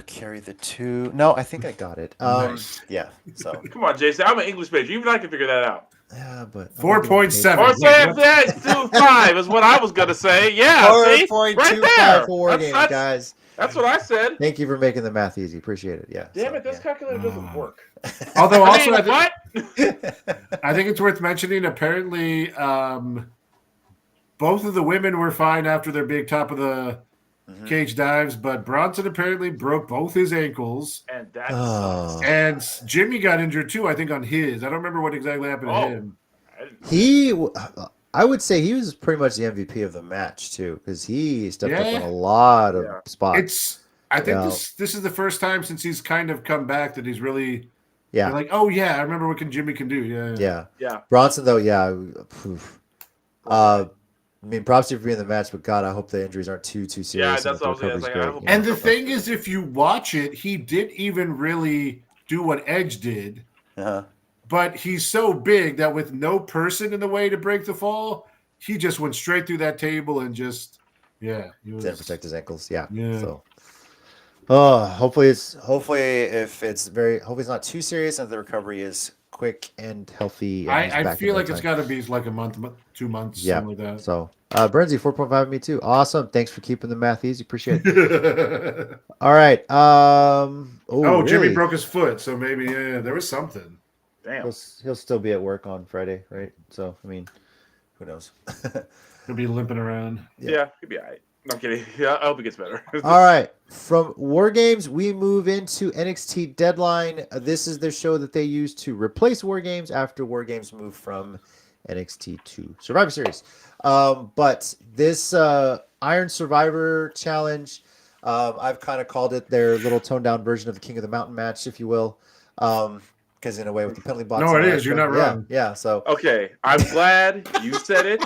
Speaker 2: Carry the 2. No, I think I got it.
Speaker 4: Nice.
Speaker 2: Yeah. So.
Speaker 3: Come on, Jason. I'm an English major. Even I can figure that out.
Speaker 2: Yeah, but
Speaker 4: 4.7.
Speaker 3: 4.25 is what I was gonna say. Yeah, see? Right
Speaker 2: 4.25
Speaker 3: there.
Speaker 2: for War Games, guys.
Speaker 3: That's what I said.
Speaker 2: Thank you for making the math easy. Appreciate it. Yeah.
Speaker 3: Damn it, this calculator doesn't work.
Speaker 4: Although
Speaker 3: I
Speaker 4: also,
Speaker 3: mean, what?
Speaker 4: I think it's worth mentioning. Apparently, both of the women were fine after their big top of the cage dives, but Bronson apparently broke both his ankles,
Speaker 3: And that sucks.
Speaker 4: and Jimmy got injured too. I think on his. I don't remember what exactly happened to him.
Speaker 2: I would say he was pretty much the MVP of the match too, because he stepped up
Speaker 4: Yeah.
Speaker 2: on a lot of spots.
Speaker 4: I think this is the first time since he's kind of come back that he's really
Speaker 2: Yeah.
Speaker 4: like, oh yeah, I remember what Jimmy can do. Yeah.
Speaker 3: Yeah.
Speaker 2: Bronson though, yeah. I mean, props to you for being in the match, but God, I hope the injuries aren't too serious.
Speaker 3: Yeah,
Speaker 2: and
Speaker 3: that's
Speaker 2: the
Speaker 3: what I was
Speaker 2: recovery's
Speaker 3: like, I
Speaker 2: great,
Speaker 3: hope-
Speaker 2: you know?
Speaker 4: And the thing is, if you watch it, he didn't even really do what Edge did,
Speaker 2: Uh-huh.
Speaker 4: but he's so big that with no person in the way to break the fall, he just went straight through that table and just, he was,
Speaker 2: Didn't protect his ankles. Yeah.
Speaker 4: Yeah.
Speaker 2: So, hopefully it's not too serious and the recovery is quick and healthy. And he's
Speaker 4: I
Speaker 2: back
Speaker 4: feel
Speaker 2: in
Speaker 4: like
Speaker 2: no
Speaker 4: it's
Speaker 2: time.
Speaker 4: got to be like a month, 2 months,
Speaker 2: Yeah.
Speaker 4: something like
Speaker 2: So, Brenzy, 4.5 me too. Awesome. Thanks for keeping the math easy. Appreciate it.
Speaker 4: that.
Speaker 2: All right.
Speaker 4: Jimmy
Speaker 2: really?
Speaker 4: broke his foot, so maybe there was something.
Speaker 3: Damn.
Speaker 2: He'll still be at work on Friday, right? So, I mean, who knows?
Speaker 4: He'll be limping around.
Speaker 3: Yeah, he'll be all right. No, I'm kidding. Yeah, I hope it gets better.
Speaker 2: All right. From War Games, we move into NXT Deadline. This is the show that they use to replace War Games after War Games moved from NXT to Survivor Series. But this Iron Survivor Challenge, I've kind of called it their little toned down version of the King of the Mountain match, if you will. Because in a way, with the penalty box.
Speaker 4: No,
Speaker 2: and
Speaker 4: it
Speaker 2: all
Speaker 4: is.
Speaker 2: that
Speaker 4: You're
Speaker 2: stuff.
Speaker 4: not wrong.
Speaker 2: Yeah. So.
Speaker 3: Okay, I'm glad you said it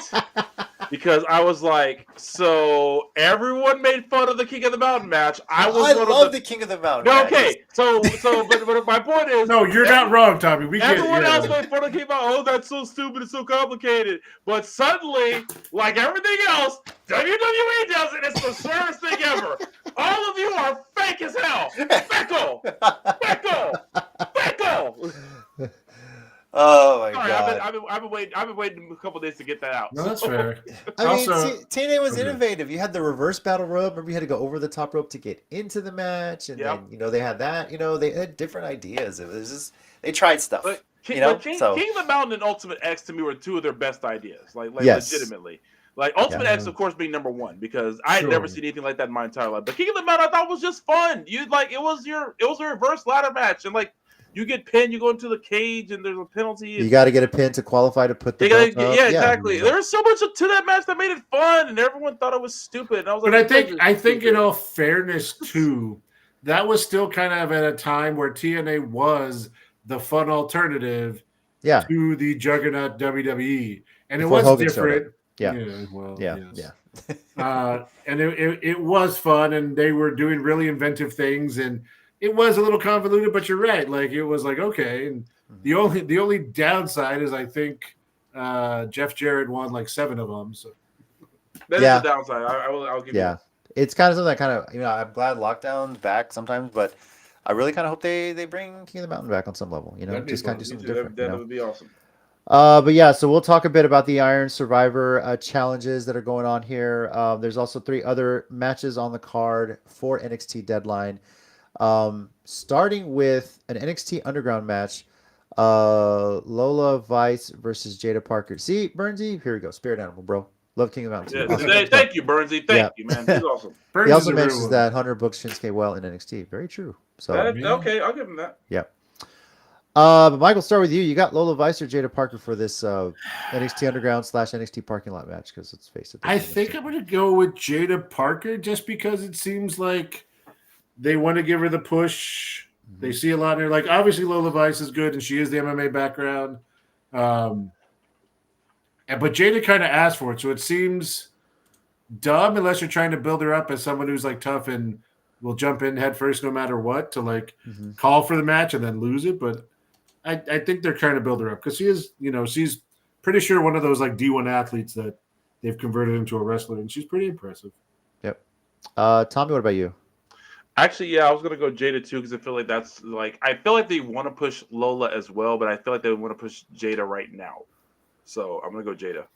Speaker 3: because I was like, so everyone made fun of the King of the Mountain match. I
Speaker 2: love the King of the Mountain.
Speaker 3: No,
Speaker 2: match.
Speaker 3: okay, but my point is,
Speaker 4: No, you're not wrong, Tommy. We get
Speaker 3: everyone
Speaker 4: it.
Speaker 3: else made fun of the King of the Mountain. Oh, that's so stupid. It's so complicated. But suddenly, like everything else, WWE does it. It's the smartest thing ever. All of you are fake as hell. Feckle.
Speaker 2: Oh my
Speaker 3: Sorry,
Speaker 2: God.
Speaker 3: I've been waiting a couple days to get that out.
Speaker 4: No, that's fair.
Speaker 2: I mean,
Speaker 4: Also-
Speaker 2: TNA was
Speaker 4: Okay.
Speaker 2: innovative. You had the reverse battle rope. Remember, you had to go over the top rope to get into the match, and
Speaker 3: Yep.
Speaker 2: then they had that. They had different ideas. It was just they tried stuff.
Speaker 3: But King,
Speaker 2: You know,
Speaker 3: but King,
Speaker 2: so-
Speaker 3: King of the Mountain and Ultimate X to me were two of their best ideas. Like
Speaker 2: Yes.
Speaker 3: legitimately. Like Ultimate
Speaker 2: Yeah.
Speaker 3: X, of course, being number one because I had
Speaker 4: Sure.
Speaker 3: never seen anything like that in my entire life. But King of the Mountain, I thought was just fun. It was a reverse ladder match, and like you get pinned, you go into the cage, and there's a penalty.
Speaker 2: You got to get a pin to qualify to put the
Speaker 3: Yeah,
Speaker 2: belt up.
Speaker 3: exactly. There was so much to that match that made it fun, and everyone thought it was stupid. And I was like,
Speaker 4: But
Speaker 3: "You guys are
Speaker 4: I think
Speaker 3: stupid."
Speaker 4: in all fairness too, that was still kind of at a time where TNA was the fun alternative
Speaker 2: Yeah.
Speaker 4: to the juggernaut WWE, and
Speaker 2: Before
Speaker 4: it was
Speaker 2: Hogan showed
Speaker 4: different.
Speaker 2: up. Yeah.
Speaker 4: Well,
Speaker 2: Yeah.
Speaker 4: yes.
Speaker 2: Yeah.
Speaker 4: And it was fun, and they were doing really inventive things, and it was a little convoluted. But you're right; like it was like okay. And the only downside is I think Jeff Jarrett won like 7 of them. So
Speaker 3: That is
Speaker 2: Yeah.
Speaker 3: the downside. I'll give
Speaker 2: Yeah.
Speaker 3: you.
Speaker 2: It's kind of something that kind of I'm glad Lockdown's back sometimes, but I really kind of hope they bring King of the Mountain back on some level.
Speaker 4: That'd be
Speaker 2: Just kind
Speaker 4: fun.
Speaker 2: of do
Speaker 3: Me
Speaker 2: something
Speaker 3: too.
Speaker 2: different.
Speaker 3: That would be awesome.
Speaker 2: But yeah, so we'll talk a bit about the Iron Survivor challenges that are going on here. There's also 3 other matches on the card for NXT Deadline. starting with an NXT Underground match. Lola Vice versus Jada Parker. See, Burnsy, here we go. Spirit animal, bro. Love King of the Mountain.
Speaker 3: Yeah, thank you, Burnsy. Thank you, man. He's awesome.
Speaker 2: He also mentions that Hunter books Shinsuke well in NXT. Very true. So
Speaker 3: okay, I'll give him that.
Speaker 2: Yeah. But Michael, start with you. You got Lola Vice or Jada Parker for this NXT Underground / NXT parking lot match? Because let's face it.
Speaker 4: I think I'm going to go with Jada Parker just because it seems like they want to give her the push. Mm-hmm. They see a lot in her. Like, obviously, Lola Vice is good, and she is the MMA background. But Jada kind of asked for it, so it seems dumb unless you're trying to build her up as someone who's like tough and will jump in head first no matter what to like call for the match and then lose it. But I think they're trying to build her up because she is, she's pretty sure one of those like D1 athletes that they've converted into a wrestler, and she's pretty impressive.
Speaker 2: Yep. Tommy, what about you?
Speaker 3: Actually, yeah, I was gonna go Jada too because I feel like I feel like they want to push Lola as well, but I feel like they want to push Jada right now. So I'm gonna go Jada.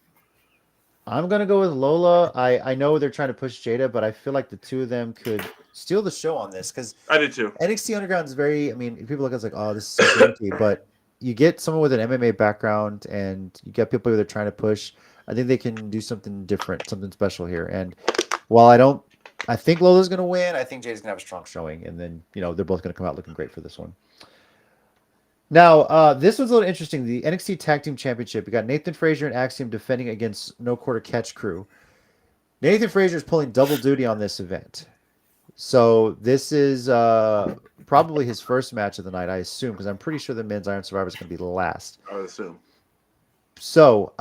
Speaker 2: I'm gonna go with Lola. I know they're trying to push Jada, but I feel like the two of them could steal the show on this because
Speaker 3: I did too.
Speaker 2: NXT Underground is very. I mean, people look at it like, oh, this is so empty, but you get someone with an MMA background and you get people who they're trying to push. I think they can do something different, something special here. And while I think Lola's gonna win. I think Jada's gonna have a strong showing, and then they're both gonna come out looking great for this one. Now, this one's a little interesting. The NXT Tag Team Championship. We got Nathan Frazier and Axiom defending against No Quarter Catch Crew. Nathan Frazier is pulling double duty on this event. So this is probably his first match of the night, I assume, because I'm pretty sure the men's Iron Survivor is going to be the last.
Speaker 3: I would assume.
Speaker 2: So,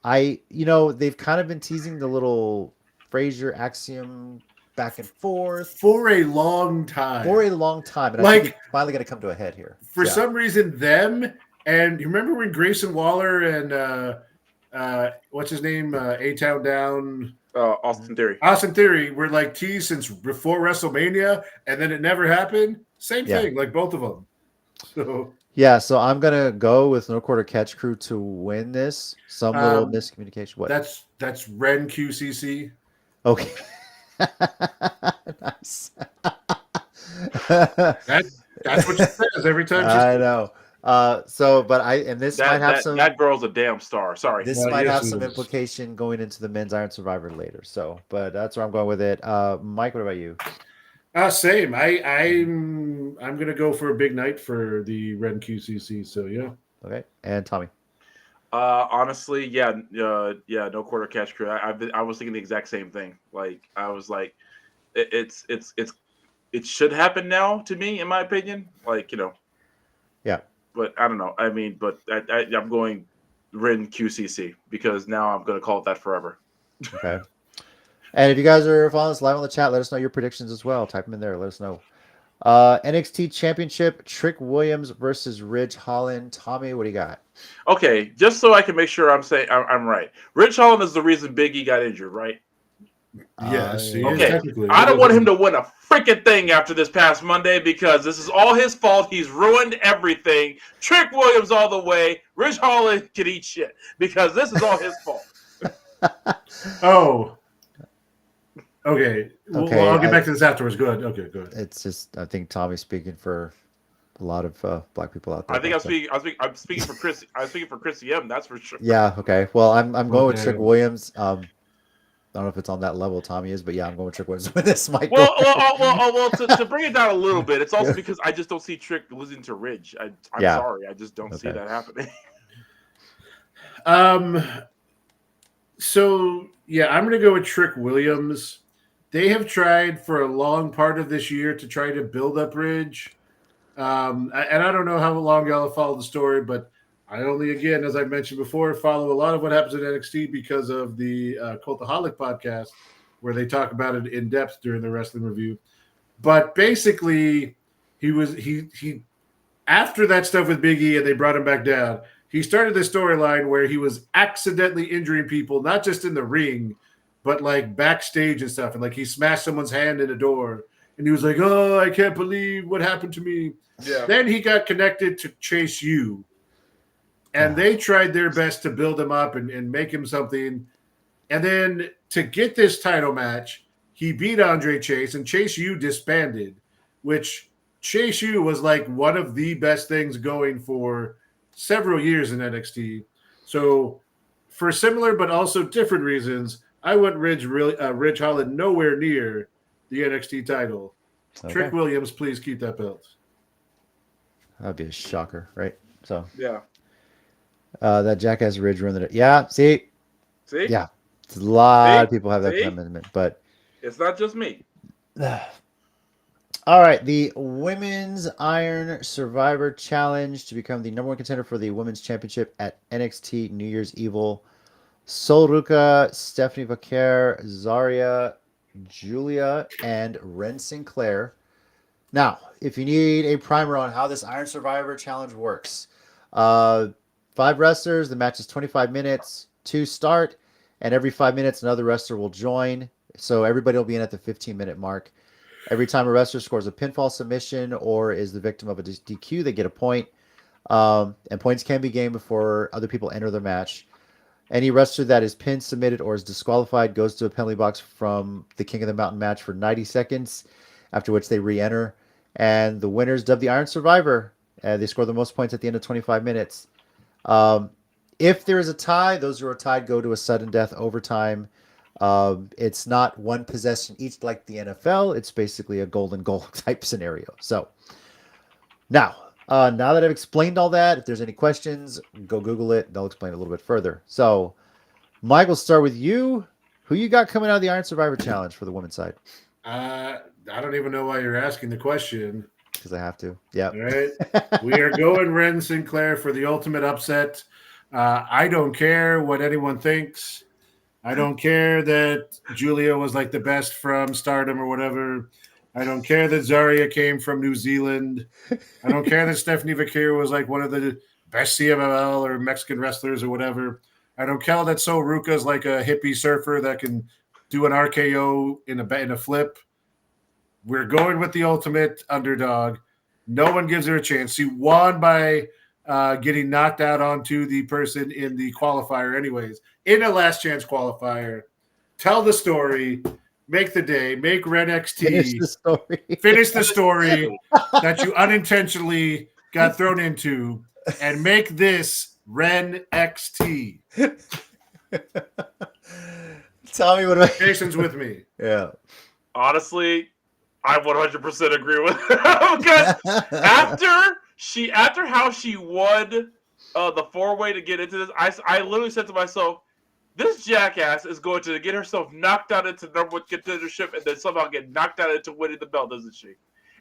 Speaker 2: they've kind of been teasing the little Frazier Axiom back and forth
Speaker 4: for a long time.
Speaker 2: And I think it's finally going to come to a head here.
Speaker 4: For some reason, them and you remember when Grayson Waller and what's his name, A-Town Down,
Speaker 3: Austin
Speaker 4: Theory were like teased since before WrestleMania, and then it never happened. Same thing, like both of them.
Speaker 2: So I'm gonna go with No Quarter Catch Crew to win this. Some little miscommunication. What?
Speaker 4: That's Ren QCC.
Speaker 2: Okay. Nice.
Speaker 4: That's what she says every time.
Speaker 2: I know. Might have some.
Speaker 3: That girl's a damn star. Sorry.
Speaker 2: This might have some implication going into the men's Iron Survivor later. So, but that's where I'm going with it. Mike, what about you?
Speaker 4: Same. I'm gonna go for a big night for the Ren QCC. So yeah.
Speaker 2: Okay. And Tommy.
Speaker 3: Honestly, No Quarter Catch Crew. I was thinking the exact same thing. Like I was like, it should happen now to me, in my opinion. Like
Speaker 2: Yeah.
Speaker 3: But I don't know. I mean, but I'm going Rin QCC because now I'm going to call it that forever.
Speaker 2: Okay. And if you guys are following us live on the chat, let us know your predictions as well. Type them in there. Let us know. NXT Championship, Trick Williams versus Ridge Holland. Tommy, what do you got?
Speaker 3: Okay, just so I can make sure I'm right. Ridge Holland is the reason Big E got injured, right?
Speaker 4: Yes.
Speaker 3: Okay. I don't want him to win a freaking thing after this past Monday because this is all his fault. He's ruined everything. Trick Williams all the way. Ridge Holland can eat shit because this is all his fault.
Speaker 4: Oh. Okay. Well, I'll get back to this afterwards. Good. Okay, good.
Speaker 2: It's just, I think Tommy's speaking for a lot of black people out there.
Speaker 3: I think I'm speaking for Chris. I'm speaking for Chrissy M. That's for sure.
Speaker 2: Yeah. Okay. Well, I'm going with Trick Williams. I don't know if it's on that level Tommy is, but yeah, I'm going with Trick Williams with this, Mike.
Speaker 3: Well, to bring it down a little bit, it's also because I just don't see Trick losing to Ridge. I'm sorry, I just don't see that happening.
Speaker 4: So yeah, I'm going to go with Trick Williams. They have tried for a long part of this year to try to build up Ridge. And I don't know how long y'all have followed the story, but I only, again, as I mentioned before, follow a lot of what happens in NXT because of the Cultaholic podcast, where they talk about it in depth during the wrestling review. But basically, he after that stuff with Big E and they brought him back down, he started this storyline where he was accidentally injuring people, not just in the ring, but like backstage and stuff. And like he smashed someone's hand in a door and he was like, "Oh, I can't believe what happened to me." Yeah. Then he got connected to Chase U. And they tried their best to build him up and make him something. And then to get this title match, he beat Andre Chase, and Chase U disbanded. which Chase U was like one of the best things going for several years in NXT. So for similar but also different reasons, I went Ridge Holland nowhere near the NXT title.
Speaker 2: Okay.
Speaker 4: Trick Williams, please keep that belt.
Speaker 2: That'd be a shocker, right? So
Speaker 3: Yeah.
Speaker 2: that Jackass Ridge ruined it. Yeah, see?
Speaker 3: See?
Speaker 2: Yeah. It's a lot of
Speaker 3: See?
Speaker 2: people have that
Speaker 3: See?
Speaker 2: commitment, but
Speaker 3: It's not just me.
Speaker 2: all right, the Women's Iron Survivor Challenge to become the number one contender for the Women's Championship at NXT New Year's Evil. Sol Ruka, Stephanie Vaquer, Zarya, Julia, and Ren Sinclair. Now, if you need a primer on how this Iron Survivor Challenge works, 5 wrestlers, the match is 25 minutes to start, and every 5 minutes another wrestler will join. So everybody will be in at the 15-minute mark. Every time a wrestler scores a pinfall submission or is the victim of a DQ, they get a point. And points can be gained before other people enter the match. Any wrestler that is pinned, submitted, or is disqualified goes to a penalty box from the King of the Mountain match for 90 seconds, after which they re-enter. And the winners dubbed the Iron Survivor. They score the most points at the end of 25 minutes. If there is a tie, those who are tied go to a sudden death overtime. It's not one possession each like the NFL. It's basically a golden goal type scenario. So now that I've explained all that, if there's any questions, go Google it. They'll explain it a little bit further. So Mike, we'll start with you. Who you got coming out of the Iron Survivor Challenge for the women's side?
Speaker 4: I don't even know why you're asking the question.
Speaker 2: Because I have to. Yeah.
Speaker 4: Right. We are going Ren Sinclair for the ultimate upset. I don't care what anyone thinks. I don't care that Julia was like the best from Stardom or whatever. I don't care that Zarya came from New Zealand. I don't care that Stephanie Vaquer was like one of the best CMLL or Mexican wrestlers or whatever. I don't care that So Ruka is like a hippie surfer that can do an RKO in a flip. We're going with the ultimate underdog. No one gives her a chance. She won by getting knocked out onto the person in the qualifier anyways. In a last chance qualifier. Tell the story. Make the day. Make Ren XT. Finish the story that you unintentionally got thrown into. And make this Ren XT.
Speaker 2: Tell me what
Speaker 4: Jason's with me.
Speaker 2: Yeah.
Speaker 3: Honestly, I 100% agree with her. Because after how she won the 4-way to get into this, I literally said to myself, this jackass is going to get herself knocked out into number one contendership and then somehow get knocked out into winning the belt, doesn't she?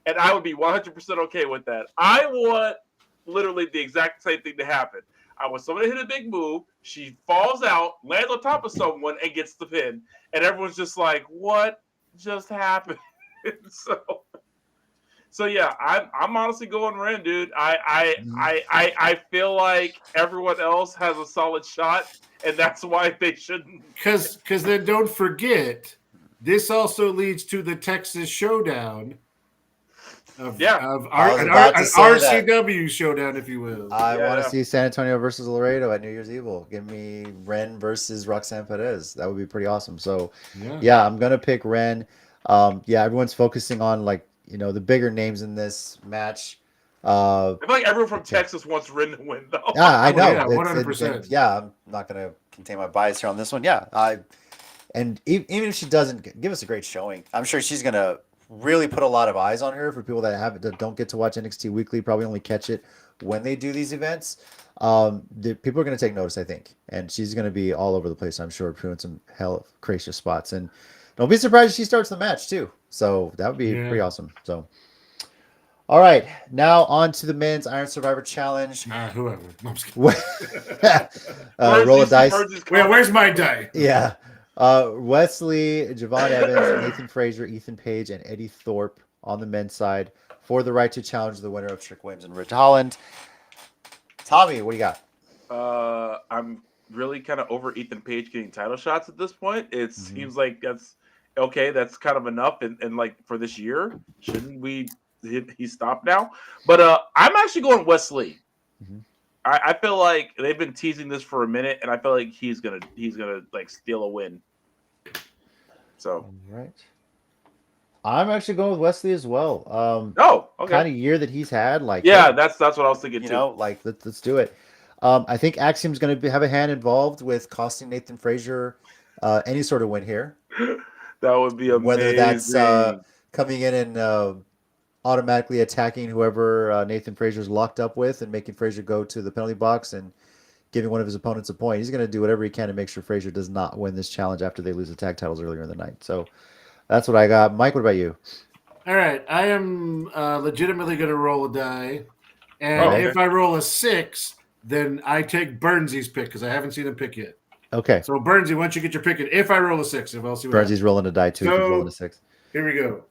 Speaker 3: And I would be 100% okay with that. I want literally the exact same thing to happen. I want somebody to hit a big move, she falls out, lands on top of someone, and gets the pin. And everyone's just like, what just happened? So yeah, I'm honestly going Ren, dude. I feel like everyone else has a solid shot, and that's why they shouldn't.
Speaker 4: Because then don't forget, this also leads to the Texas Showdown of an RCW showdown, if you will.
Speaker 2: I want to see San Antonio versus Laredo at New Year's Evil. Give me Ren versus Roxanne Perez. That would be pretty awesome. So yeah, I'm gonna pick Ren. Everyone's focusing on the bigger names in this match.
Speaker 3: I feel like everyone from Texas wants Ren to win, though.
Speaker 2: Yeah, I know.
Speaker 4: 100%.
Speaker 2: I'm not going to contain my bias here on this one. And even if she doesn't give us a great showing, I'm sure she's going to really put a lot of eyes on her. For people that don't get to watch NXT Weekly, probably only catch it when they do these events. People are going to take notice, I think. And she's going to be all over the place, I'm sure, doing some hell gracious spots. And don't be surprised if she starts the match, too. So that would be pretty awesome. So, all right. Now on to the men's Iron Survivor Challenge.
Speaker 4: Whoever. No, I'm just
Speaker 2: kidding. Roll a dice.
Speaker 4: Where's my die?
Speaker 2: Yeah. Wesley, Javon Evans, Nathan Frazier, Ethan Page, and Eddie Thorpe on the men's side for the right to challenge the winner of Trick Williams and Ridge Holland. Tommy, what do you got?
Speaker 3: I'm really kind of over Ethan Page getting title shots at this point. It seems like that's okay. That's kind of enough, and like for this year, shouldn't we? He stopped now. But I'm actually going Wesley. Mm-hmm. I feel like they've been teasing this for a minute, and I feel like he's gonna like steal a win. So
Speaker 2: all right. I'm actually going with Wesley as well.
Speaker 3: Oh, okay.
Speaker 2: Kind of year that he's had, like
Speaker 3: Yeah,
Speaker 2: hey,
Speaker 3: that's what I was thinking
Speaker 2: you
Speaker 3: too.
Speaker 2: know, like let's do it. I think Axiom's going to have a hand involved with costing Nathan Frazier any sort of win here,
Speaker 3: That would be
Speaker 2: whether that's
Speaker 3: amazing.
Speaker 2: coming in and automatically attacking whoever Nathan Frazier's locked up with and making Frazier go to the penalty box and giving one of his opponents a point. He's going to do whatever he can to make sure Frazier does not win this challenge after they lose the tag titles earlier in the night. So that's what I got. Mike, what about you?
Speaker 4: All right, I am legitimately going to roll a die, and
Speaker 3: Okay.
Speaker 4: if I roll a 6, then I take Burnsy's pick because I haven't seen him pick yet.
Speaker 2: Okay.
Speaker 4: So Burnsy, once you get your pick in, if I roll a 6, if I'll see what
Speaker 2: Burnsy's rolling a die too.
Speaker 4: So-
Speaker 2: He's rolling a 6.
Speaker 4: Here we go.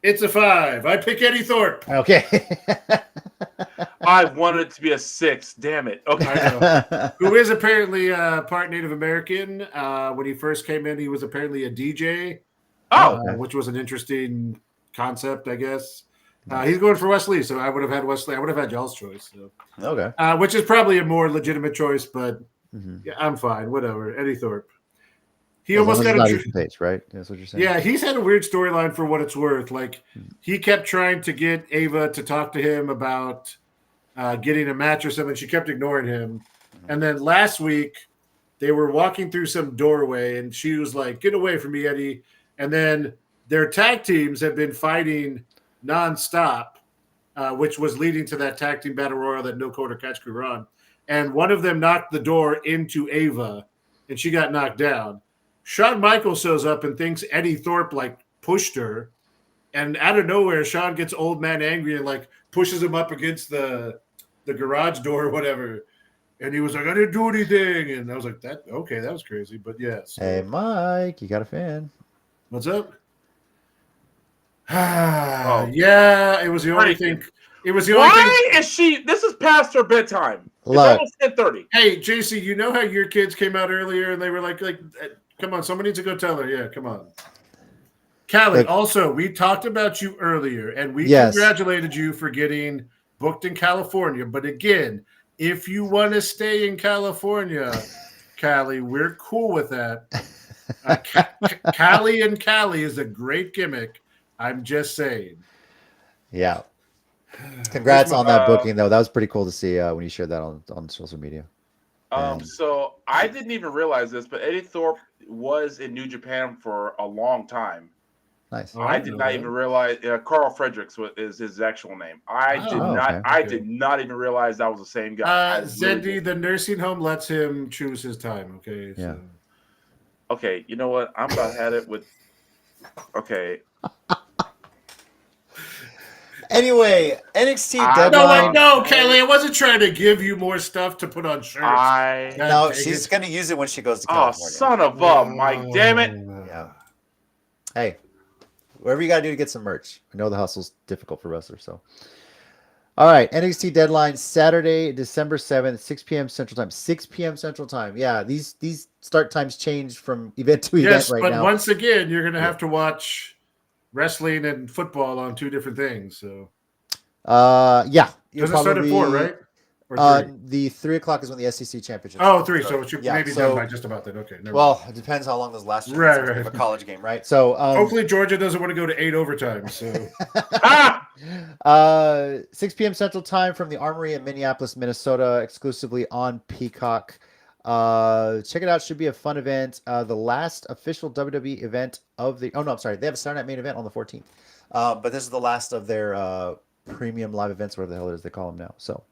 Speaker 4: It's a 5. I pick Eddie Thorpe.
Speaker 2: Okay.
Speaker 3: I wanted it to be a 6. Damn it. Okay.
Speaker 4: I know. Who is apparently part Native American. When he first came in, he was apparently a DJ,
Speaker 3: Oh,
Speaker 4: which was an interesting concept, I guess. He's going for Wesley, so I would have had Wesley. I would have had y'all's choice. So.
Speaker 2: Okay.
Speaker 4: Which is probably a more legitimate choice, but
Speaker 2: Mm-hmm.
Speaker 4: yeah, I'm fine. Whatever. Eddie Thorpe. He
Speaker 2: As
Speaker 4: almost
Speaker 2: long as
Speaker 4: got
Speaker 2: it's
Speaker 4: a
Speaker 2: not Ethan Page, right? That's what you're saying.
Speaker 4: Yeah, he's had a weird storyline for what it's worth. Like, he kept trying to get Ava to talk to him about getting a match or something. She kept ignoring him. And then last week, they were walking through some doorway, and she was like, "Get away from me, Eddie." And then their tag teams have been fighting nonstop, which was leading to that tag team battle royal that No Quarter Catch Crew were on. And one of them knocked the door into Ava, and she got knocked down. Shawn Michaels shows up and thinks Eddie Thorpe like pushed her, and out of nowhere, Shawn gets old man angry and like pushes him up against the garage door or whatever. And he was like, "I didn't do anything," and I was like, "That okay? That was crazy." But yes.
Speaker 2: Hey, Mike, you got a fan?
Speaker 4: What's up? Yeah, it was the only thing. It was the only thing.
Speaker 3: why is she? This is past her bedtime. It's
Speaker 2: Look.
Speaker 3: almost 10:30.
Speaker 4: Hey, JC, you know how your kids came out earlier and they were like, come on, someone needs to go tell her. Yeah, come on. Callie,
Speaker 2: Look.
Speaker 4: also, we talked about you earlier, and we
Speaker 2: Yes.
Speaker 4: congratulated you for getting booked in California. But again, if you want to stay in California, Callie, we're cool with that. Callie and Callie is a great gimmick. I'm just saying.
Speaker 2: Yeah. Congrats on that booking, though. That was pretty cool to see when you shared that on social media.
Speaker 3: So I didn't even realize this, but Eddie Thorpe was in New Japan for a long time.
Speaker 2: Nice.
Speaker 4: Oh,
Speaker 3: I did not even realize Carl Fredericks is his actual name. I did not even realize that was the same guy.
Speaker 4: Zendi, the nursing home lets him choose his time. Okay.
Speaker 2: Yeah.
Speaker 4: So.
Speaker 3: Okay, you know what? I'm about had it with. Okay.
Speaker 2: Anyway, NXT Deadline.
Speaker 4: No, Kelly, I wasn't trying to give you more stuff to put on shirts.
Speaker 2: No, she's going to use it when she goes to California.
Speaker 3: Oh, son of a Mike! Damn it!
Speaker 2: Yeah. Hey, whatever you got to do to get some merch. I know the hustle's difficult for wrestlers, so. All right, NXT Deadline, Saturday, December 7th, 6 p.m. Central Time. 6 p.m. Central Time. Yeah, these start times change from event to event right now.
Speaker 4: Yes, but once again, you're going to have to watch wrestling and football on two different things. So,
Speaker 2: yeah.
Speaker 4: Does it start at 4, right? Or 3?
Speaker 2: The 3 o'clock is when the SEC championship.
Speaker 4: Oh, 3. So it should
Speaker 2: Yeah,
Speaker 4: maybe done by just about that. Okay.
Speaker 2: Well, it depends how long those last.
Speaker 4: Right.
Speaker 2: Of a college game, right? So
Speaker 4: hopefully Georgia doesn't want to go to 8 overtime. So
Speaker 2: 6 p.m. Central Time from the Armory in Minneapolis, Minnesota, exclusively on Peacock. Check it out. Should be a fun event. The last official WWE event of the. Oh no, I'm sorry. They have a Saturday Night Main Event on the 14th. But this is the last of their premium live events, whatever the hell it is they call them now. So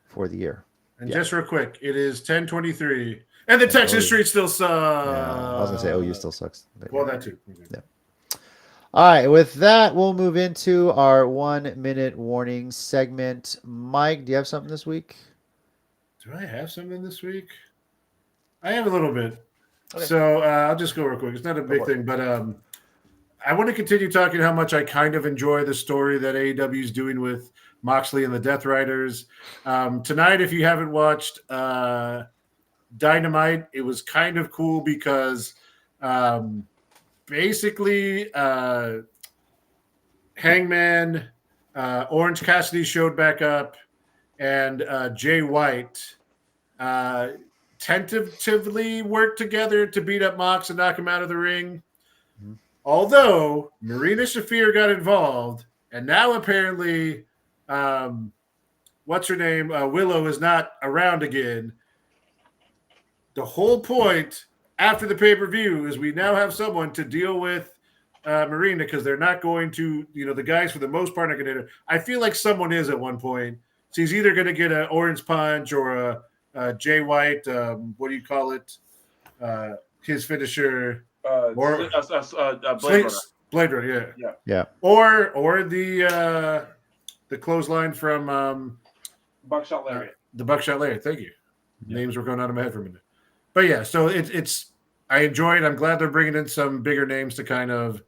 Speaker 2: for the year.
Speaker 4: And just real quick, it is 10:23, and the Texas Street still sucks.
Speaker 2: Yeah, I was gonna say OU still sucks. But,
Speaker 4: well, that too.
Speaker 2: Yeah. All right. With that, we'll move into our 1-minute warning segment. Mike, do you have something this week?
Speaker 4: Do I have something this week? I have a little bit.
Speaker 2: Okay.
Speaker 4: So I'll just go real quick. It's not a big thing, but I want to continue talking how much I kind of enjoy the story that AEW is doing with Moxley and the Death Riders. Tonight, if you haven't watched Dynamite, it was kind of cool because basically Hangman, Orange Cassidy showed back up, and Jay White tentatively worked together to beat up Mox and knock him out of the ring. Although Marina Shafir got involved, and now apparently, what's her name? Willow is not around again. The whole point after the pay-per-view is we now have someone to deal with Marina because they're not going to, the guys for the most part are going to. I feel like someone is at one point. So he's either going to get an orange punch or a Jay White. What do you call it? His finisher.
Speaker 3: Blade Runner.
Speaker 4: Blade Runner, yeah.
Speaker 2: Yeah.
Speaker 4: Or the clothesline from
Speaker 3: Buckshot Lariat.
Speaker 4: The Buckshot Lariat. Thank you. Names were going out of my head for a minute. But yeah, so it's I enjoy it. I'm glad they're bringing in some bigger names to kind of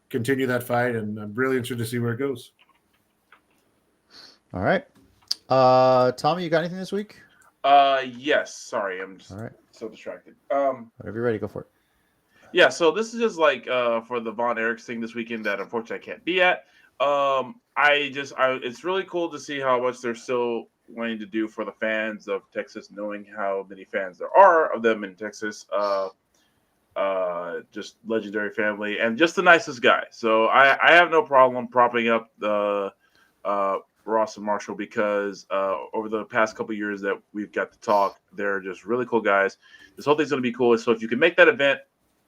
Speaker 4: continue that fight, and I'm really interested to see where it goes.
Speaker 2: All right. Tommy, you got anything this week?
Speaker 3: Yes. Sorry, I'm just
Speaker 2: All right.
Speaker 3: so distracted.
Speaker 2: Whenever you're ready, go for it.
Speaker 3: Yeah, so this is just like for the Von Erichs thing this weekend that unfortunately I can't be at. It's really cool to see how much they're still wanting to do for the fans of Texas, knowing how many fans there are of them in Texas. Just legendary family and just the nicest guy. So I have no problem propping up the Ross and Marshall because over the past couple of years that we've got to talk, they're just really cool guys. This whole thing's going to be cool. So if you can make that event,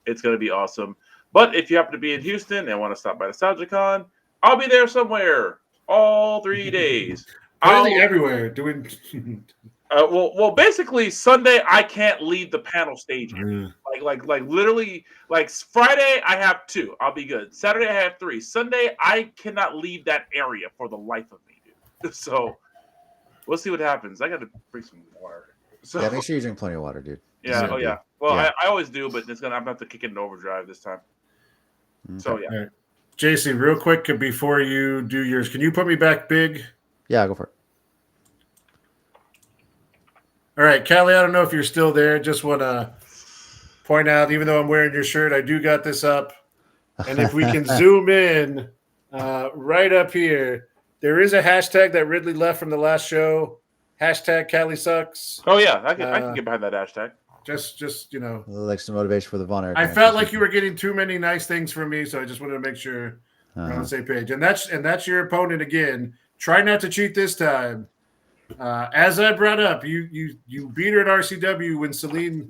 Speaker 3: it's going to be awesome. But if you happen to be in Houston and want to stop by NostalgiaCon, I'll be there somewhere all 3 days.
Speaker 4: I'll be everywhere doing.
Speaker 3: Well, basically Sunday I can't leave the panel stage. Like literally, like Friday I have 2. I'll be good. Saturday I have 3. Sunday I cannot leave that area for the life of me, dude. So we'll see what happens. I got to bring some water. So
Speaker 2: Yeah, make sure you drink plenty of water, dude.
Speaker 3: yeah. Oh yeah. Well,
Speaker 2: Yeah.
Speaker 3: I always do, but I'm gonna have to kick it in overdrive this time.
Speaker 2: Okay.
Speaker 3: So yeah.
Speaker 4: All right. JC, real quick before you do yours, can you put me back big?
Speaker 2: Yeah, go for it.
Speaker 4: All right, Callie, I don't know if you're still there. Just want to point out, even though I'm wearing your shirt, I do got this up. And if we can zoom in right up here, there is a hashtag that Ridley left from the last show. Hashtag Callie sucks.
Speaker 3: Oh yeah, I can get behind that hashtag.
Speaker 4: Just
Speaker 2: Like some motivation for the Von Erich.
Speaker 4: I felt like you were getting too many nice things from me, so I just wanted to make sure we're on the same page. And that's your opponent again. Try not to cheat this time. As I brought up, you beat her at RCW when Celine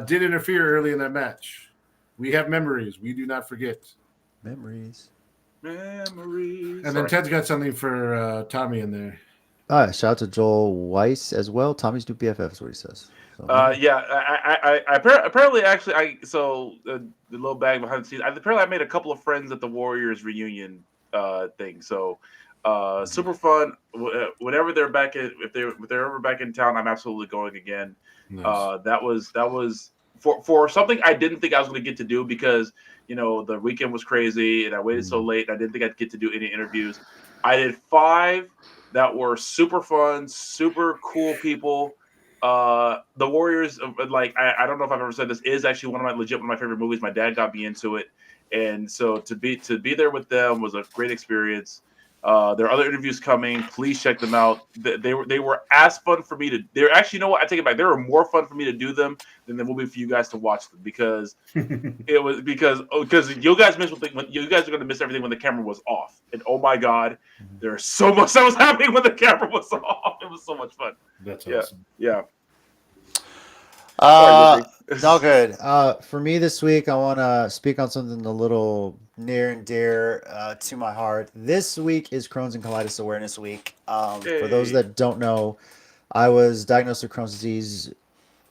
Speaker 4: did interfere early in that match. We have memories. We do not forget.
Speaker 2: Memories.
Speaker 4: And then Ted's got something for Tommy in there.
Speaker 2: Shout out to Joel Weiss as well. Tommy's new BFF is what he says. So,
Speaker 3: Yeah, I apparently actually the little bag behind the scenes. Apparently I made a couple of friends at the Warriors reunion thing. So super fun. Whenever they're back if they're ever back in town, I'm absolutely going again.
Speaker 4: Nice.
Speaker 3: That was for something I didn't think I was going to get to do because the weekend was crazy and I waited so late. And I didn't think I'd get to do any interviews. I did 5 that were super fun, super cool people. The Warriors, like I don't know if I've ever said this, is actually one of my favorite movies. My dad got me into it, and so to be there with them was a great experience. There are other interviews coming. Please check them out. They were as fun for me to. They're actually, I take it back. They were more fun for me to do them than they will be for you guys to watch them because because you guys you guys are going to miss everything when the camera was off. And oh my God, there's so much that was happening when the camera was off. It was so much fun.
Speaker 4: That's awesome.
Speaker 3: Yeah.
Speaker 2: No good. For me this week, I want to speak on something a little near and dear to my heart. This week is Crohn's and Colitis Awareness Week. For those that don't know, I was diagnosed with Crohn's disease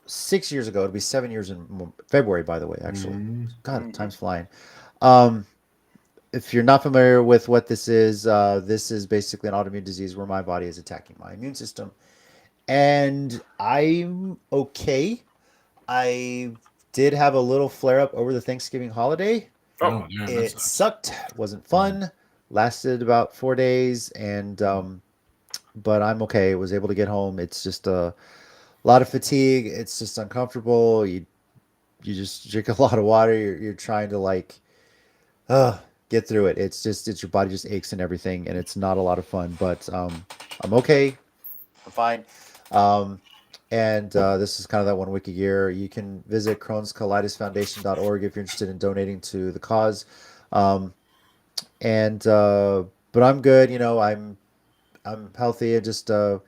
Speaker 2: 6 years ago. It'll be 7 years in February, by the way, actually. God, time's flying. If you're not familiar with what this is basically an autoimmune disease where my body is attacking my immune system. And I'm okay. I did have a little flare up over the Thanksgiving holiday.
Speaker 4: Oh, yeah,
Speaker 2: It sucked. Wasn't fun. Lasted about 4 days, and but I'm okay. Was able to get home. It's just a lot of fatigue. It's just uncomfortable. You just drink a lot of water. You're trying to get through it. It's your body just aches and everything, and it's not a lot of fun. But I'm okay. I'm fine. And this is kind of that 1 week a year. You can visit Crohn'sColitisFoundation.org if you're interested in donating to the cause. But I'm good. I'm healthy. I just had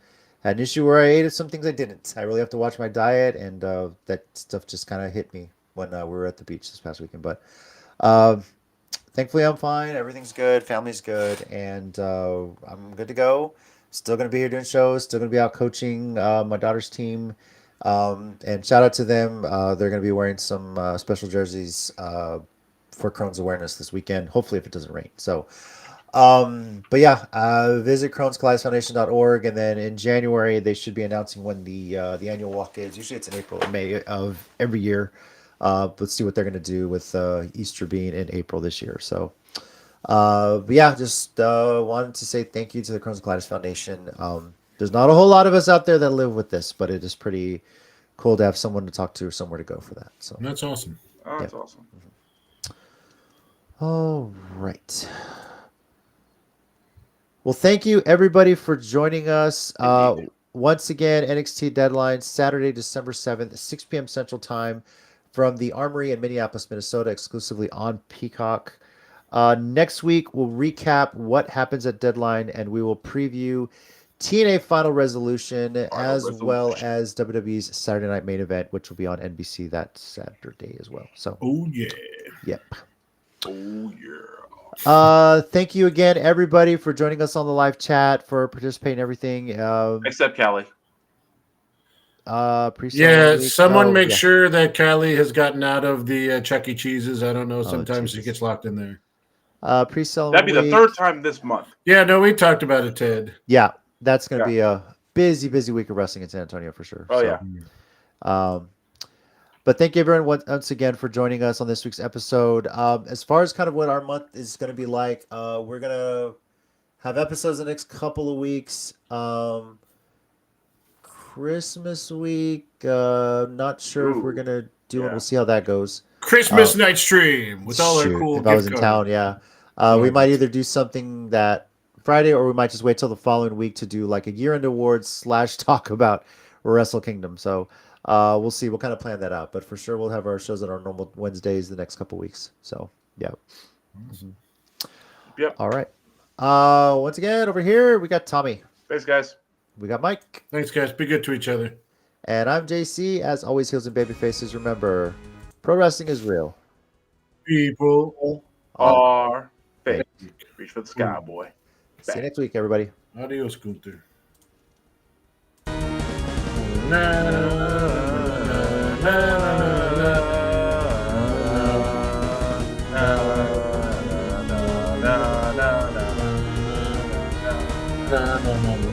Speaker 2: an issue where I ate some things I didn't. I really have to watch my diet, and that stuff just kind of hit me when we were at the beach this past weekend. But thankfully, I'm fine. Everything's good. Family's good, and I'm good to go. Still going to be here doing shows. Still going to be out coaching my daughter's team. And shout out to them. They're going to be wearing some special jerseys for Crohn's awareness this weekend. Hopefully, if it doesn't rain. So, but yeah, visit Crohn'sCollapseFoundation.org, and then in January they should be announcing when the annual walk is. Usually, it's in April or May of every year. Let's see what they're going to do with Easter being in April this year. So, but yeah, just wanted to say thank you to the Crohn's Colitis Foundation. There's not a whole lot of us out there that live with this, but it is pretty cool to have someone to talk to or somewhere to go for that. So
Speaker 4: that's awesome.
Speaker 3: Oh, that's awesome.
Speaker 2: All right. Well, thank you everybody for joining us. Once again, NXT Deadline, Saturday, December 7th, 6 p.m. Central Time from the Armory in Minneapolis, Minnesota, exclusively on Peacock. Next week, we'll recap what happens at Deadline, and we will preview TNA Final Resolution, well as WWE's Saturday Night Main Event, which will be on NBC that Saturday as well. So,
Speaker 4: oh yeah,
Speaker 2: yep.
Speaker 3: Oh yeah.
Speaker 2: Thank you again, everybody, for joining us on the live chat, for participating in everything.
Speaker 3: Except Callie.
Speaker 2: Yeah,
Speaker 4: someone make sure that Callie has gotten out of the Chuck E. Cheese's. I don't know. Sometimes she gets locked in there.
Speaker 2: Pre-sale.
Speaker 3: That'd be the third time this month.
Speaker 4: Yeah, no, we talked about it, Ted.
Speaker 2: Yeah, that's going to be a busy week of wrestling in San Antonio for sure.
Speaker 3: Oh, yeah.
Speaker 2: But thank you everyone once again for joining us on this week's episode. As far as kind of what our month is going to be like, we're going to have episodes the next couple of weeks. Christmas week, not sure if we're going to do it. We'll see how that goes.
Speaker 4: Christmas night stream with all our cool
Speaker 2: if I was in town, yeah. We might either do something that Friday, or we might just wait till the following week to do like a year-end awards / talk about Wrestle Kingdom. So we'll see. We'll kind of plan that out. But for sure, we'll have our shows on our normal Wednesdays the next couple weeks. So, yeah. Mm-hmm.
Speaker 3: Yep.
Speaker 2: All right. Once again, over here, we got Tommy.
Speaker 3: Thanks, guys.
Speaker 2: We got Mike.
Speaker 4: Thanks, guys. Be good to each other.
Speaker 2: And I'm JC. As always, heels and baby faces. Remember, pro wrestling is real.
Speaker 4: People
Speaker 3: are fake. Reach for the sky, boy.
Speaker 2: See you next week, everybody.
Speaker 4: Adios, Gunther. Nah.